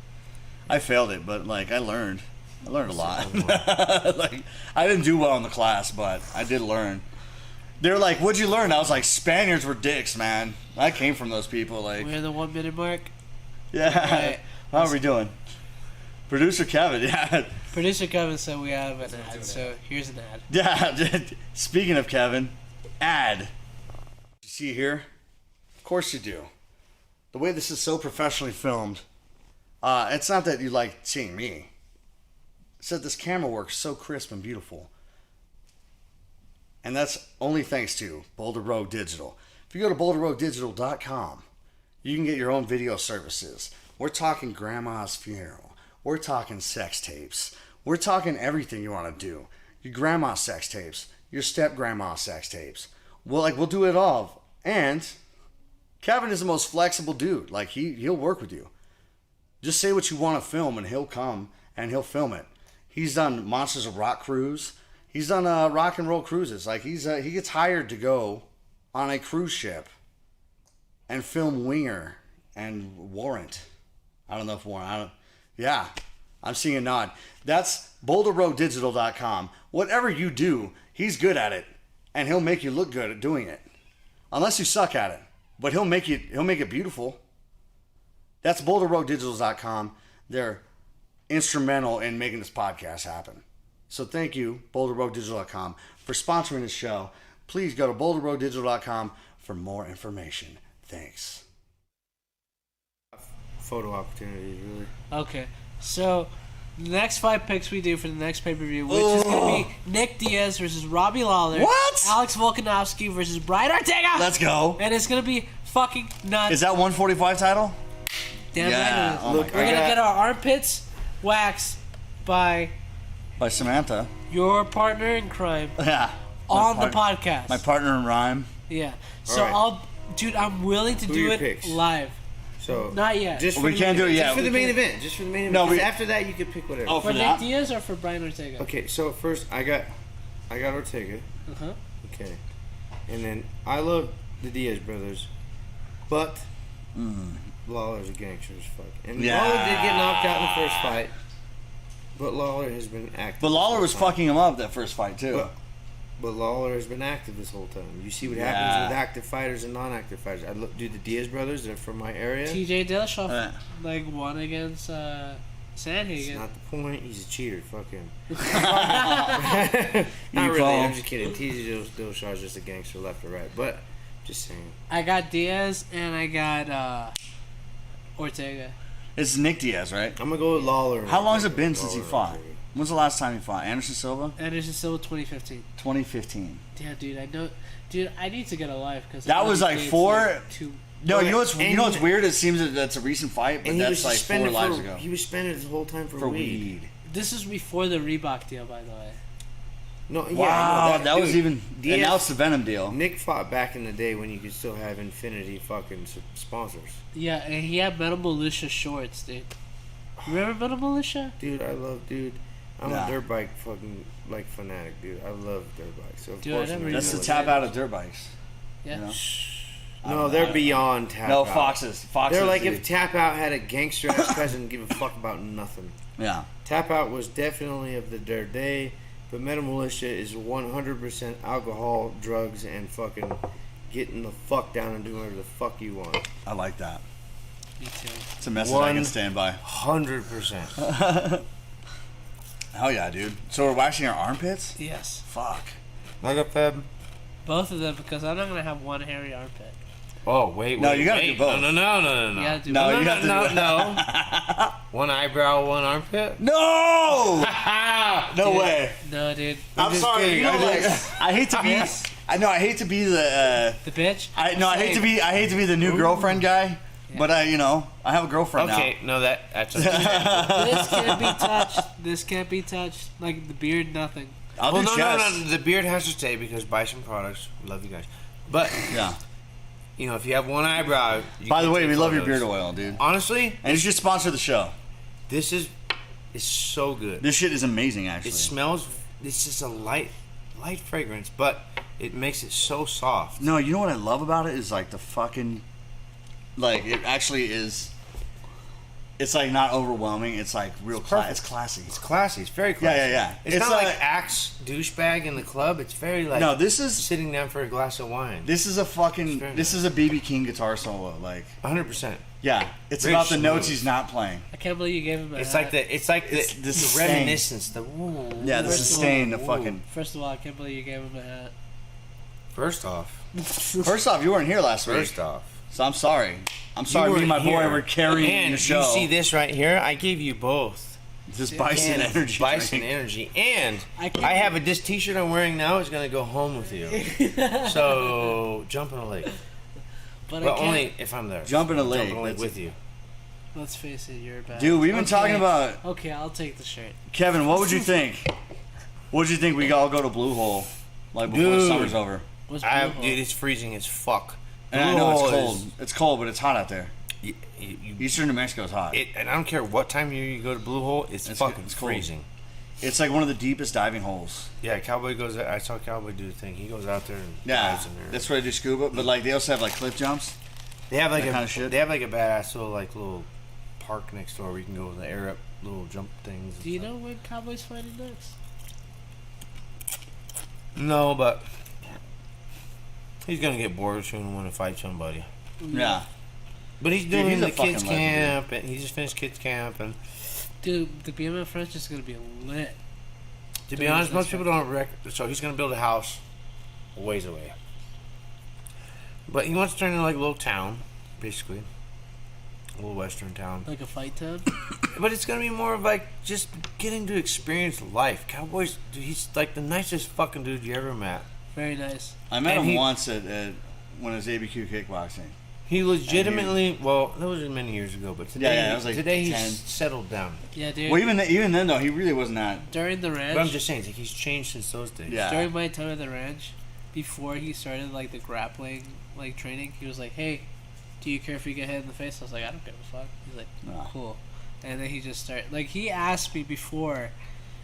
S2: I failed it, but like I learned a lot. Like I didn't do well in the class, but I did learn. They're like, "What'd you learn?" I was like, "Spaniards were dicks, man." I came from those people. Like,
S1: We're the 1 minute mark.
S2: yeah.
S1: Right.
S2: How are we doing? Producer Kevin, yeah,
S1: Producer Kevin said we have an ad, so here's an ad.
S2: yeah. Speaking of Kevin, ad. You see here? Of course you do. The way this is so professionally filmed. It's not that you like seeing me. It's that this camera works so crisp and beautiful. And that's only thanks to Boulder Road Digital. If you go to boulderroaddigital.com, you can get your own video services. We're talking grandma's funeral. We're talking sex tapes. We're talking everything you want to do. Your grandma's sex tapes. Your step-grandma's sex tapes. We'll do it all. And Kevin is the most flexible dude. Like, he'll work with you. Just say what you want to film, and he'll come and he'll film it. He's done Monsters of Rock cruise. He's done rock and roll cruises. Like he gets hired to go on a cruise ship and film Winger and Warrant. I don't know if Warrant. Yeah, I'm seeing a nod. That's BoulderRoadDigital.com. Whatever you do, he's good at it, and he'll make you look good at doing it. Unless you suck at it, but he'll make it beautiful. That's BoulderRoadDigital.com. They're instrumental in making this podcast happen. So thank you, BoulderRoadDigital.com, for sponsoring this show. Please go to BoulderRoadDigital.com for more information. Thanks.
S3: photo opportunities, really.
S1: Okay, so the next 5 picks we do for the next pay-per-view, which is going to be Nick Diaz versus Robbie Lawler.
S2: What?
S1: Alex Volkanovski versus Brian Ortega.
S2: Let's go.
S1: And it's going to be fucking nuts.
S2: Is that 145 title?
S1: Damn
S2: Yeah,
S1: right it is.
S2: oh my
S1: Look,
S2: God.
S1: we're going to get our armpits waxed by
S2: By Samantha.
S1: your partner in crime
S2: Yeah.
S1: on
S2: My
S1: the
S2: part-
S1: podcast.
S2: My partner in rhyme.
S1: Yeah. So
S3: Alright.
S1: dude, I'm willing to
S3: Who are
S1: do
S3: your
S1: it
S3: picks?
S1: live.
S3: So
S1: Not yet.
S3: Just for
S2: We
S3: the
S2: can't
S3: main
S2: do it
S3: event.
S2: yet.
S3: Just for the
S2: We
S3: main
S2: can't-
S3: event. Just for the main event.
S2: No,
S3: Because
S2: we-
S3: after that, you could pick whatever.
S2: Oh,
S1: For
S2: for
S1: Nick
S2: that?
S1: Diaz or for Brian Ortega?
S3: Okay, so first I got Ortega.
S1: Uh-huh.
S3: Okay, and then I love the Diaz brothers, but Lawler's a gangster as fuck. And
S2: Yeah.
S3: Lawler did get knocked out in the first fight, but Lawler has been active.
S2: But Lawler was
S3: this whole time.
S2: fucking him up that first fight, too.
S3: But Lawler has been active this whole time. You see what
S2: Yeah.
S3: happens with active fighters and non-active fighters. I look, dude, the Diaz brothers, they're from my area.
S1: TJ Dillashaw
S2: Uh.
S1: won against
S3: It's
S1: Sandhagen.
S3: not the point. He's a cheater. Fuck him.
S2: You
S3: Not really.
S2: call.
S3: I'm just kidding. TJ Dillashaw's just a gangster left or right. But just saying.
S1: I got Diaz and I got Ortega.
S2: It's Nick Diaz, right?
S3: I'm gonna go with Lawler.
S2: How long has it been since he
S3: Lawler,
S2: fought?
S3: Ortega.
S2: When's the last time he fought? Anderson Silva?
S1: Anderson Silva 2015.
S2: 2015.
S1: Damn, dude, I know. Dude, I need to get a life because
S2: That was like 4 No,
S3: Okay,
S2: you know what's
S3: and-
S2: weird? It seems that that's a recent fight, but
S3: And he was
S2: that's like 4
S3: suspended
S2: lives
S3: for.
S2: ago.
S3: He was suspended the whole time for
S2: For
S3: weed.
S2: weed.
S1: This is before the Reebok deal, by the way.
S3: No, yeah,
S2: Wow,
S3: no,
S2: that was
S3: dude,
S2: even.
S3: Diaz-
S2: And now it's the Venom deal.
S3: Nick fought back in the day when you could still have Infinity fucking sponsors.
S1: Yeah, and he had Metal Militia shorts, dude. Remember Metal Militia?
S3: Dude, I'm
S2: Nah.
S3: a dirt bike fucking like fanatic, dude. I love dirt bikes. So of
S1: Dude, I
S3: course,
S1: never
S3: I'm
S2: That's
S3: gonna
S2: the
S1: even-
S3: go
S2: tap
S3: with
S2: out of dirt bikes.
S1: Yeah.
S2: You know?
S3: that. No, they're beyond tap
S2: No,
S3: out.
S2: Foxes.
S3: They're like
S2: dude.
S3: if Tap Out had a gangster ass cousin and give a fuck about nothing.
S2: Yeah.
S3: Tap Out was definitely of their day, but Metal Militia is 100% alcohol, drugs, and fucking getting the fuck down and doing whatever the fuck you want.
S2: I like that.
S1: Me too.
S2: It's a message I can stand by.
S3: 100%.
S2: Hell yeah, dude. So we're waxing our armpits?
S1: Yes.
S2: Fuck.
S3: Like a Feb.
S1: Both of them because I'm not going to have one hairy armpit.
S3: Oh, wait.
S2: No, you gotta do both.
S3: No.
S1: You gotta do
S2: No,
S1: both.
S2: you have to do
S3: No. One eyebrow, one armpit?
S2: No! No
S1: Dude,
S2: way.
S1: No, dude.
S2: I'm
S3: just
S2: sorry.
S3: kidding.
S2: You know,
S3: I'm
S2: like,
S3: just-
S2: I hate to be. I know. I hate to be the.
S1: The bitch?
S2: I hate to be. I hate to be the new girlfriend guy.
S1: Yeah.
S2: But I have a girlfriend now.
S3: Okay, no, that's okay.
S1: This can't be touched. This can't be touched. Like the beard, nothing.
S2: I'll
S3: Well,
S2: do
S3: no,
S2: chest.
S3: no. The beard has to stay because Bison Products. Love you guys. But,
S2: Yeah.
S3: you know, if you have one eyebrow. You
S2: By the
S3: can
S2: way,
S3: take
S2: we love your
S3: photos.
S2: beard oil, dude.
S3: Honestly,
S2: And you should sponsor the show.
S3: this is so good.
S2: This shit is amazing, actually.
S3: It smells. It's just a light fragrance, but it makes it so soft.
S2: No, you know what I love about it is like the fucking, like it actually is. It's like not overwhelming. It's like real class. It's classy.
S3: It's classy. It's very classy.
S2: Yeah.
S3: It's not like Axe douchebag in the club. It's very like
S2: No, this is
S3: sitting down for a glass of wine.
S2: this is a fucking this is a BB King guitar solo. Like
S3: 100%.
S2: yeah, it's
S3: Very
S2: about the notes
S3: smooth.
S2: he's not playing.
S1: I can't believe you gave him a
S3: It's
S1: hat.
S3: like the
S2: It's the sustain.
S3: reminiscence. The woo.
S2: Yeah, the
S1: First of
S2: sustain, the
S3: all,
S2: fucking.
S1: First of all, I can't believe you gave him a hat.
S3: First off.
S2: First off, you weren't here last week,
S3: First off.
S2: so I'm sorry. I'm sorry. Me and my boy were carrying
S3: and
S2: the show.
S3: you see this right here? I gave you both.
S2: This Bison
S3: And
S2: energy.
S3: Bison
S2: drink.
S3: energy. And
S1: I can't-
S3: I have this t-shirt I'm wearing now is going to go home with you. So jump in a lake.
S1: But
S3: Well,
S1: I can't.
S3: only if I'm there.
S2: Jump in a
S3: Jump
S2: lake.
S3: in a lake
S2: That's
S3: with you.
S1: Let's face it, you're bad.
S2: Dude, we've been talking about
S1: Okay, I'll take the shirt.
S2: Kevin. What would you think? What would you think we all go to Blue Hole like before
S3: Dude.
S2: summer's over?
S1: What's Blue Hole?
S3: Dude, it's freezing as fuck.
S2: And I
S3: Blue
S2: know it's
S3: Hole
S2: cold.
S3: is-
S2: It's cold, but it's hot out there.
S3: You,
S2: Eastern New Mexico is hot.
S3: and I don't care what time of year you go to Blue Hole, it's fucking
S2: it's cold.
S3: freezing.
S2: It's like one of the deepest diving holes.
S3: Yeah, Cowboy goes. I saw Cowboy do the thing. He goes out there and
S2: Yeah,
S3: dives in there.
S2: that's where they do scuba. But like they also have like cliff jumps.
S3: They have like
S2: that
S3: a
S2: kinda shit.
S3: They have like a badass little park next door where you can go with the air up little jump things. and
S1: Do you
S3: stuff.
S1: know when Cowboys fighting next?
S3: No, but he's gonna get bored soon and want to fight somebody.
S2: Yeah.
S3: But he's
S2: Dude,
S3: doing
S2: he's a
S3: the kids
S2: fucking legend,
S3: camp, and he just finished kids camp. And
S1: Dude, the BMF French is gonna be lit.
S3: to be
S1: Dude,
S3: honest, most
S1: that's
S3: people don't so he's gonna build a house a ways away. But he wants to turn into like a little town, basically, a little western town.
S1: Like a fight town?
S3: But it's gonna be more of like just getting to experience life. Cowboys, dude, he's like the nicest fucking dude you ever met.
S1: Very nice.
S2: I met
S3: And
S2: him
S3: he-
S2: once at when it was ABQ kickboxing.
S3: He legitimately, well, that was many years ago, but today,
S2: Yeah, it was like
S3: today
S2: 10.
S3: he's settled down.
S1: Yeah, dude.
S2: Well, even then though, he really was not.
S1: during the ranch,
S3: But I'm just saying, it's like he's changed since those days.
S2: Yeah.
S1: during my time at the ranch, before he started like the grappling like training, he was like, "Hey, do you care if you get hit in the face?" I was like, "I don't give a fuck." He's like,
S2: No.
S1: "Cool," and then he just started like he asked me before,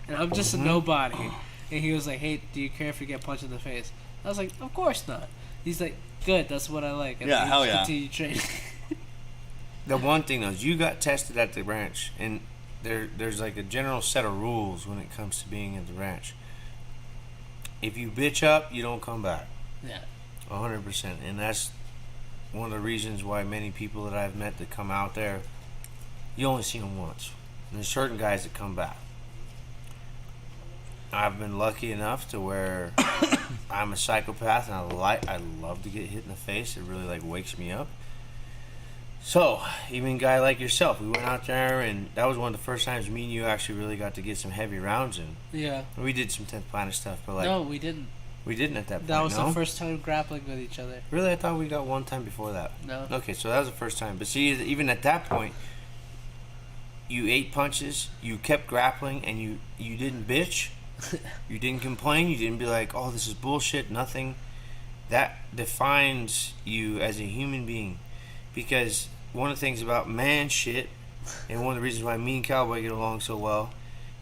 S1: and I'm just
S3: Mm-hmm.
S1: a nobody, and he was like, "Hey, do you care if you get punched in the face?" I was like, "Of course not." He's like, "Good, that's what I like." And
S2: Yeah,
S1: then he
S2: hell
S1: just
S2: yeah.
S1: continued training.
S3: The one thing though is you got tested at the ranch, and there's like a general set of rules when it comes to being at the ranch. If you bitch up, you don't come back.
S1: Yeah.
S3: 100%, and that's one of the reasons why many people that I've met that come out there, you only see them once. And there's certain guys that come back. I've been lucky enough to where I'm a psychopath, and I love to get hit in the face. It really like wakes me up. So, even a guy like yourself, we went out there, and that was one of the first times me and you actually really got to get some heavy rounds in.
S1: Yeah.
S3: We did some 10th Planet stuff, but like
S1: No, we didn't.
S3: we didn't at that point.
S1: That was
S3: no?
S1: the first time grappling with each other.
S3: Really, I thought we got one time before that.
S1: No.
S3: Okay, so that was the first time. But see, even at that point, you ate punches, you kept grappling, and you didn't bitch. You didn't complain. You didn't be like, oh, this is bullshit, nothing. That defines you as a human being. Because one of the things about man shit, and one of the reasons why me and Cowboy get along so well,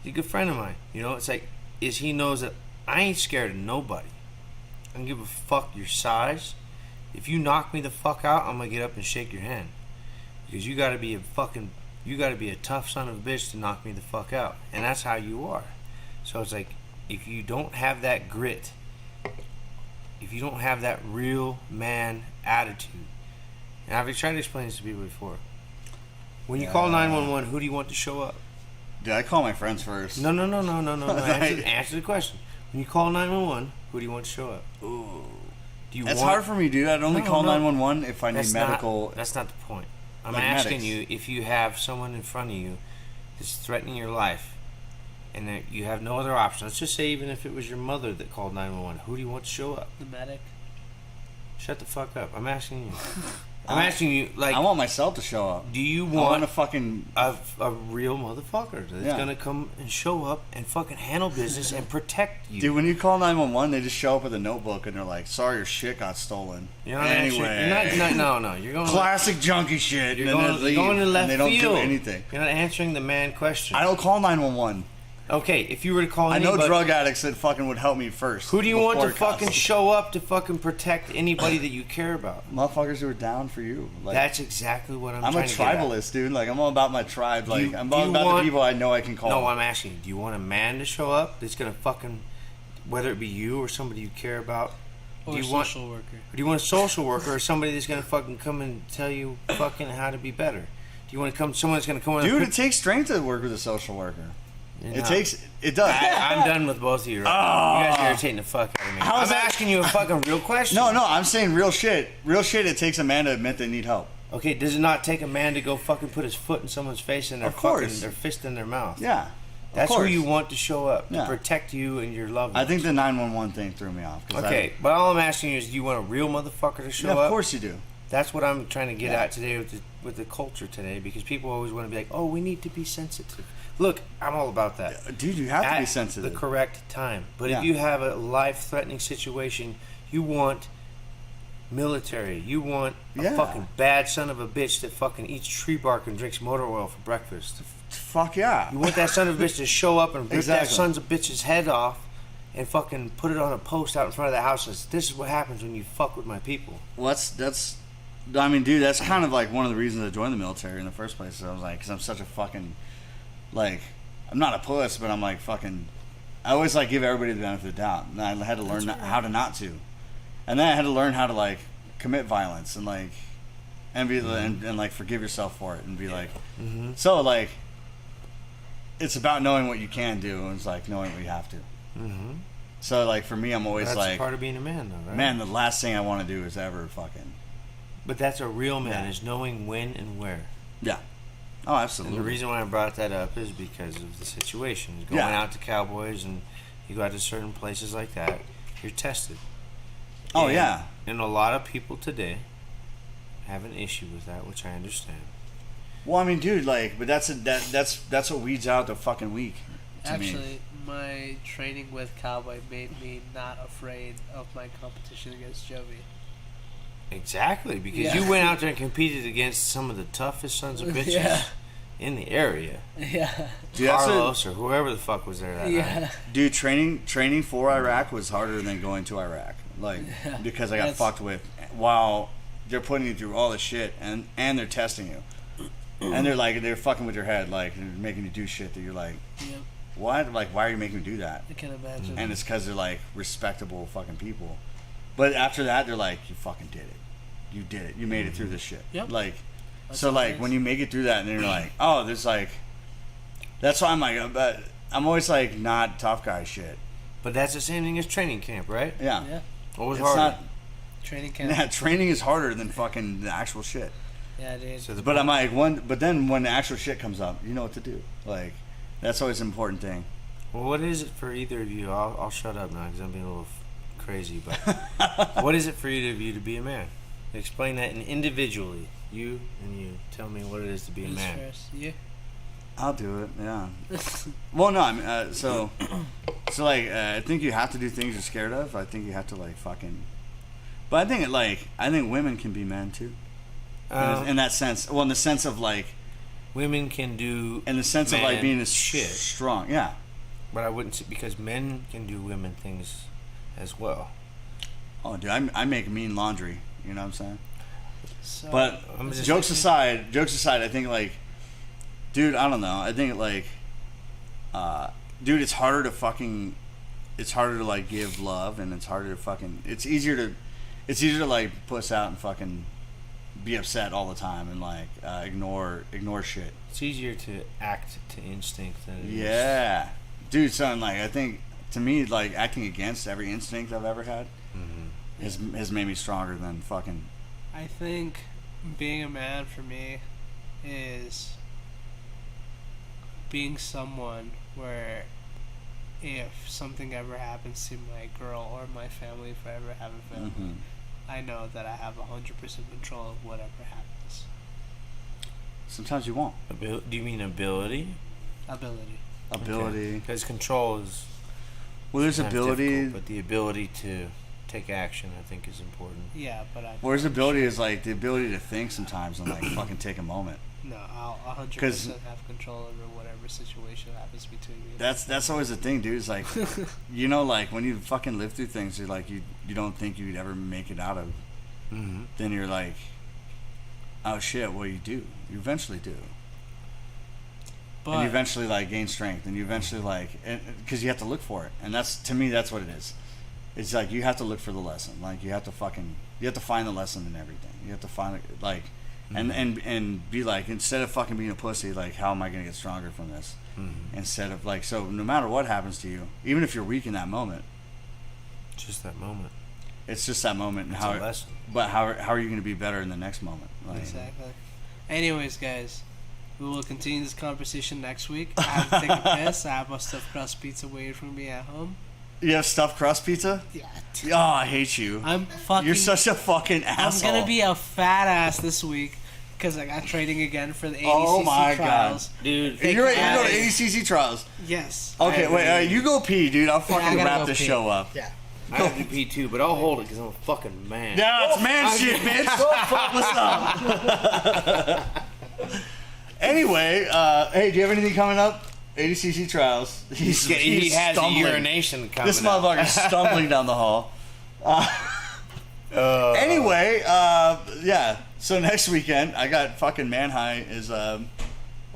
S3: he's a good friend of mine. You know, it's like, is he knows that I ain't scared of nobody. I don't give a fuck your size. If you knock me the fuck out, I'm gonna get up and shake your hand. Because you gotta be a tough son of a bitch to knock me the fuck out. And that's how you are. So it's like, if you don't have that grit, if you don't have that real man attitude, and I've tried to explain this to people before. When you call 911, who do you want to show up?
S2: Dude, I call my friends first.
S3: No. Answer the question. When you call 911, who do you want to show up?
S2: Ooh. It's hard for me, dude. I'd only call 911 if I need medical.
S3: That's not the point. I'm
S2: like
S3: asking
S2: medics.
S3: you if you have someone in front of you that's threatening your life and that you have no other option. Let's just say even if it was your mother that called 911, who do you want to show up?
S1: The medic.
S3: Shut the fuck up. I'm asking you. I'm asking you, like...
S2: I want myself to show up.
S3: Do you want
S2: a fucking...
S3: a real motherfucker that's going to come and show up and fucking handle business and protect you?
S2: Dude, when you call 911, they just show up with a notebook and they're like, sorry, your shit got stolen.
S3: You're not
S2: anyway.
S3: You're going...
S2: Classic junkie shit.
S3: You're going to left
S2: and they don't
S3: field.
S2: do anything.
S3: You're not answering the man question.
S2: I don't call 911.
S3: Okay, if you were to call
S2: I know drug addicts that fucking would help me first.
S3: Who do you want to fucking show up to fucking protect anybody that you care about?
S2: Motherfuckers who are down for you. Like,
S3: that's exactly what I'm trying to get
S2: I'm a tribalist, dude. Like, I'm all about my tribe. Like, I'm all about the people I know I can call.
S3: No, I'm asking you, do you want a man to show up that's going to fucking, whether it be you or somebody you care about?
S1: Or a social worker.
S3: Or do you want a social worker or somebody that's going to fucking come and tell you fucking how to be better? Do you want to come, someone that's going to come in?
S2: Dude, it takes strength to work with a social worker. It does.
S3: I'm done with both of you. Right? You guys are irritating the fuck out of me. I'm asking you a fucking real question.
S2: No, I'm saying real shit. Real shit, it takes a man to admit they need help.
S3: Okay, does it not take a man to go fucking put his foot in someone's face and their fist in their mouth?
S2: Yeah.
S3: That's who you want to show up to protect you and your loved ones.
S2: I think the 911 thing threw me off.
S3: Okay, but all I'm asking you is, do you want a real motherfucker to show up?
S2: Yeah, of course you do.
S3: That's what I'm trying to get at today with the culture today, because people always want to be like, oh, we need to be sensitive. Look, I'm all about that.
S2: Dude, you have to be sensitive.
S3: At the correct time. But if you have a life-threatening situation, you want military. You want a fucking bad son of a bitch that fucking eats tree bark and drinks motor oil for breakfast.
S2: Fuck yeah.
S3: You want that son of a bitch to show up and rip that son of a bitch's head off and fucking put it on a post out in front of the house and say, this is what happens when you fuck with my people.
S2: Well, I mean, dude, that's kind of like one of the reasons I joined the military in the first place. I was like, because I'm such a fucking... Like, I'm not a puss, but I'm like fucking... I always like give everybody the benefit of the doubt. And I had to learn how to not to. And then I had to learn how to like commit violence and like... And like forgive yourself for it and be like... So like... It's about knowing what you can do and it's like knowing what you have to. So like for me, I'm always
S3: that's part of being a man though, right?
S2: Man, the last thing I want to do is ever fucking...
S3: But that's a real man, is knowing when and where.
S2: Yeah. Oh, absolutely.
S3: And the reason why I brought that up is because of the situation. Going out to Cowboys and you go out to certain places like that, you're tested.
S2: Oh, yeah.
S3: And a lot of people today have an issue with that, which I understand.
S2: Well, I mean, dude, like, but that's what weeds out the fucking weak.
S1: Actually, my training with Cowboy made me not afraid of my competition against Jovi.
S3: Exactly, because you went out there and competed against some of the toughest sons of bitches in the area.
S1: Yeah.
S2: Dude,
S3: Carlos or whoever the fuck was there that night.
S2: Dude, training for Iraq was harder than going to Iraq. Like, because I got fucked with while they're putting you through all this shit and they're testing you. And they're fucking with your head, like, they're making you do shit that you're like, what? Like, why are you making me do that?
S1: I can imagine.
S2: And it's because they're like respectable fucking people. But after that, they're like, you fucking did it. You did it. You made it through this shit.
S1: Yep.
S2: Like, so like when you make it through that, and then you're like, oh, there's like, that's why I'm like, but I'm always like not tough guy shit.
S3: But that's the same thing as training camp, right?
S1: Yeah.
S3: What was harder?
S1: Training camp.
S2: Yeah, training is harder than fucking the actual shit.
S1: Yeah, dude. So
S2: but I'm like, but then when the actual shit comes up, you know what to do. Like, that's always an important thing.
S3: Well, what is it for either of you? I'll shut up now because I'm being a little crazy. But what is it for either of you to be a man? Explain that individually. You and you. Tell me what it is to be a man.
S1: First? You?
S2: I'll do it. Yeah. Well, no. I mean, so like, I think you have to do things you're scared of. I think you have to like fucking. But I think women can be men too. In that sense, well, in the sense of like,
S3: women can do.
S2: In the sense of like being
S3: shit
S2: strong, yeah.
S3: But I wouldn't say, because men can do women things as well.
S2: Oh, dude, I make mean laundry. You know what I'm saying?
S1: So,
S2: but jokes aside, I think like, dude, I don't know. I think like, dude, it's harder to like give love, and it's harder to fucking. It's easier to like puss out and fucking be upset all the time and like ignore shit.
S3: It's easier to act to instinct than it
S2: is. Dude, son, like I think to me, like acting against every instinct I've ever had has made me stronger than fucking.
S1: I think being a man for me is being someone where if something ever happens to my girl or my family, if I ever have a family, I know that I have 100% control of whatever happens.
S2: Sometimes you won't.
S3: Do you mean ability?
S1: Ability.
S3: Because control is.
S2: Well, there's ability,
S3: but the ability to take action, I think, is important.
S1: Yeah, but
S2: whereas ability is like the ability to think sometimes and like fucking take a moment.
S1: No, I'll 100% have control over whatever situation happens between me.
S2: That's always the thing, dude. It's like, you know, like when you fucking live through things, you're like you don't think you'd ever make it out of. Then you're like, oh shit, well you do. You eventually do. But and you eventually like gain strength, and you eventually like, because you have to look for it, and that's, to me, that's what it is. It's like you have to look for the lesson. Like you have to find the lesson in everything. You have to find it, like, and be like, instead of fucking being a pussy, like, how am I gonna get stronger from this? Instead of like, so no matter what happens to you, even if you're weak in that moment,
S3: just that moment.
S2: It's just that moment, and
S3: it's a lesson.
S2: But how are you gonna be better in the next moment? Like,
S1: exactly. Anyways, guys, we will continue this conversation next week. I have to take a piss. I have my stuffed crust pizza waiting for me at home.
S2: You have stuffed crust pizza?
S1: Yeah.
S2: Oh, I hate you. You're such a fucking asshole.
S1: I'm gonna be a fat ass this week because I got training again for the ADCC
S2: oh my
S1: trials.
S2: God. Dude, you're going to ADCC trials?
S1: Yes.
S2: Okay, wait, you go pee, dude. I'll fucking wrap this show up.
S1: Yeah.
S3: I have to pee too, but I'll hold it because I'm a fucking man.
S2: Yeah, it's man shit, bitch. What's up? Anyway, hey, do you have anything coming up? ADCC trials.
S3: He has stumbling. Urination coming
S2: This motherfucker's stumbling down the hall. Anyway, yeah. So next weekend, I got fucking manhigh is, well,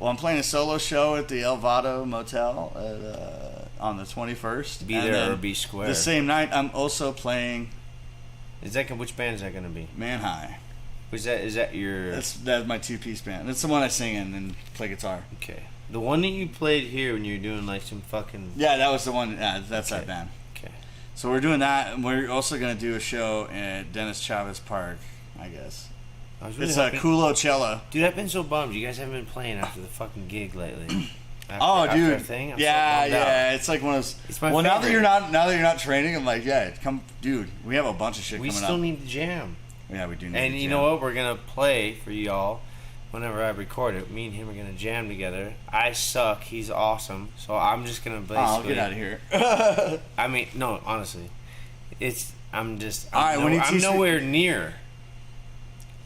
S2: I'm playing a solo show at the El Vado Motel on the 21st.
S3: Be there or be square.
S2: The same night, I'm also playing.
S3: Which band is that going to be?
S2: Manhigh.
S3: Is that your?
S2: That's my 2-piece band. That's the one I sing in and play guitar.
S3: Okay. The one that you played here when you were doing like some fucking.
S2: Yeah, that was the one. Yeah, that's
S3: okay.
S2: that band.
S3: Okay.
S2: So we're doing that, and we're also going to do a show at Dennis Chavez Park, I guess. It's a Culo-Cello.
S3: Dude, I've been so bummed. You guys haven't been playing after the fucking gig lately.
S2: Dude.
S3: Thing,
S2: yeah. It's like one of those.
S3: It's my
S2: favorite.
S3: Now
S2: that you're not training, I'm like, yeah, come, dude. We have a bunch of shit coming up.
S3: We still need to jam.
S2: Yeah, we do need
S3: and
S2: to
S3: you
S2: jam.
S3: know what? We're gonna play for y'all whenever I record it. Me and him are gonna jam together. I suck. He's awesome. So I'm just gonna basically.
S2: Oh, get out of here.
S3: I mean, no, honestly, I'm nowhere near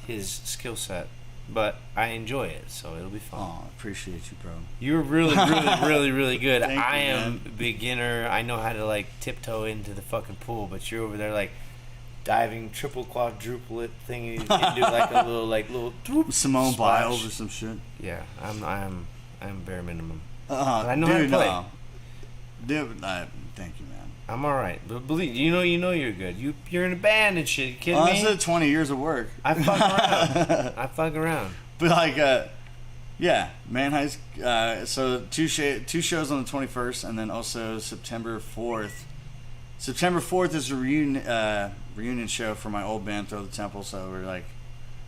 S3: his skill set, but I enjoy it, so it'll be fun.
S2: Oh, I appreciate you, bro.
S3: You're really, really, really, really good. I am
S2: man.
S3: beginner. I know how to like tiptoe into the fucking pool, but you're over there like diving triple quadruplet thing. You can do like a little
S2: Simone
S3: splash.
S2: Biles or some shit.
S3: Yeah, I'm bare minimum.
S2: But
S3: I know how to play.
S2: Dude, thank you, man.
S3: I'm all right. But believe you know you're good. You're in a band and shit. You kidding me?
S2: That's 20 years of work.
S3: I fuck around.
S2: But like, yeah, Manhigh's. So two shows on the 21st, and then also September 4th. September 4th is a reunion show for my old band, Throw the Temple. So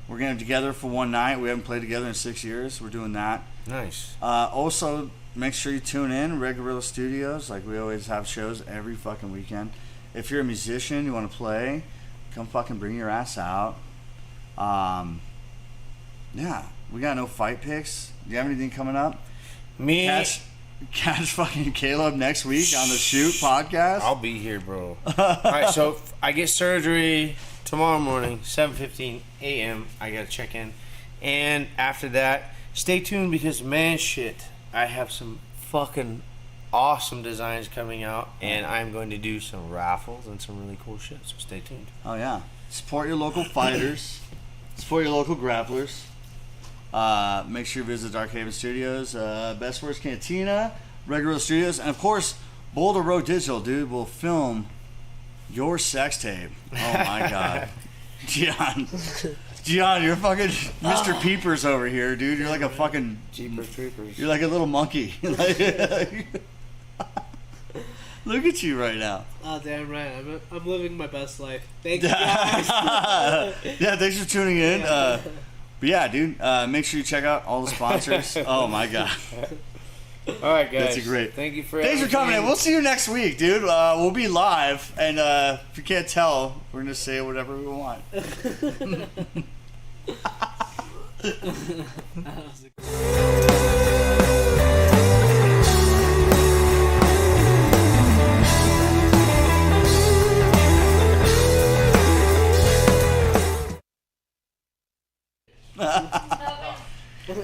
S2: we're getting together for one night. We haven't played together in 6 years. We're doing that.
S3: Nice.
S2: Also, make sure you tune in, Red Gorilla Studios. Like, we always have shows every fucking weekend. If you're a musician, you want to play, come fucking bring your ass out. Yeah, we got no fight picks. Do you have anything coming up?
S3: Me?
S2: Catch fucking Calob next week on the Shoot podcast.
S3: I'll be here, bro. Alright, so I get surgery tomorrow morning, 7:15 a.m. I gotta check in. And after that, stay tuned because, man, shit, I have some fucking awesome designs coming out, and I'm going to do some raffles and some really cool shit, so stay tuned.
S2: Oh, yeah. Support your local fighters. Support your local grapplers. Make sure you visit Dark Haven Studios, Best Words Cantina, Regular Studios, and of course, Boulder Road Digital, dude, will film your sex tape. Oh my God. Gian, you're fucking Mr. Peepers over here, dude. You're like a fucking
S3: Jeepers Creepers.
S2: You're like a little monkey. Little Look at you right now.
S1: Oh, damn right. I'm living my best life. Thank you, guys.
S2: Yeah, thanks for tuning in.
S1: Yeah.
S2: But yeah, dude, make sure you check out all the sponsors. Oh, my God.
S3: All right, guys.
S2: That's great.
S3: Thanks for
S2: coming in. We'll see you next week, dude. We'll be live, and if you can't tell, we're gonna say whatever we want.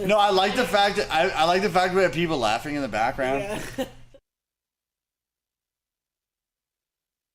S2: No, I like the fact that we have people laughing in the background.
S1: Yeah.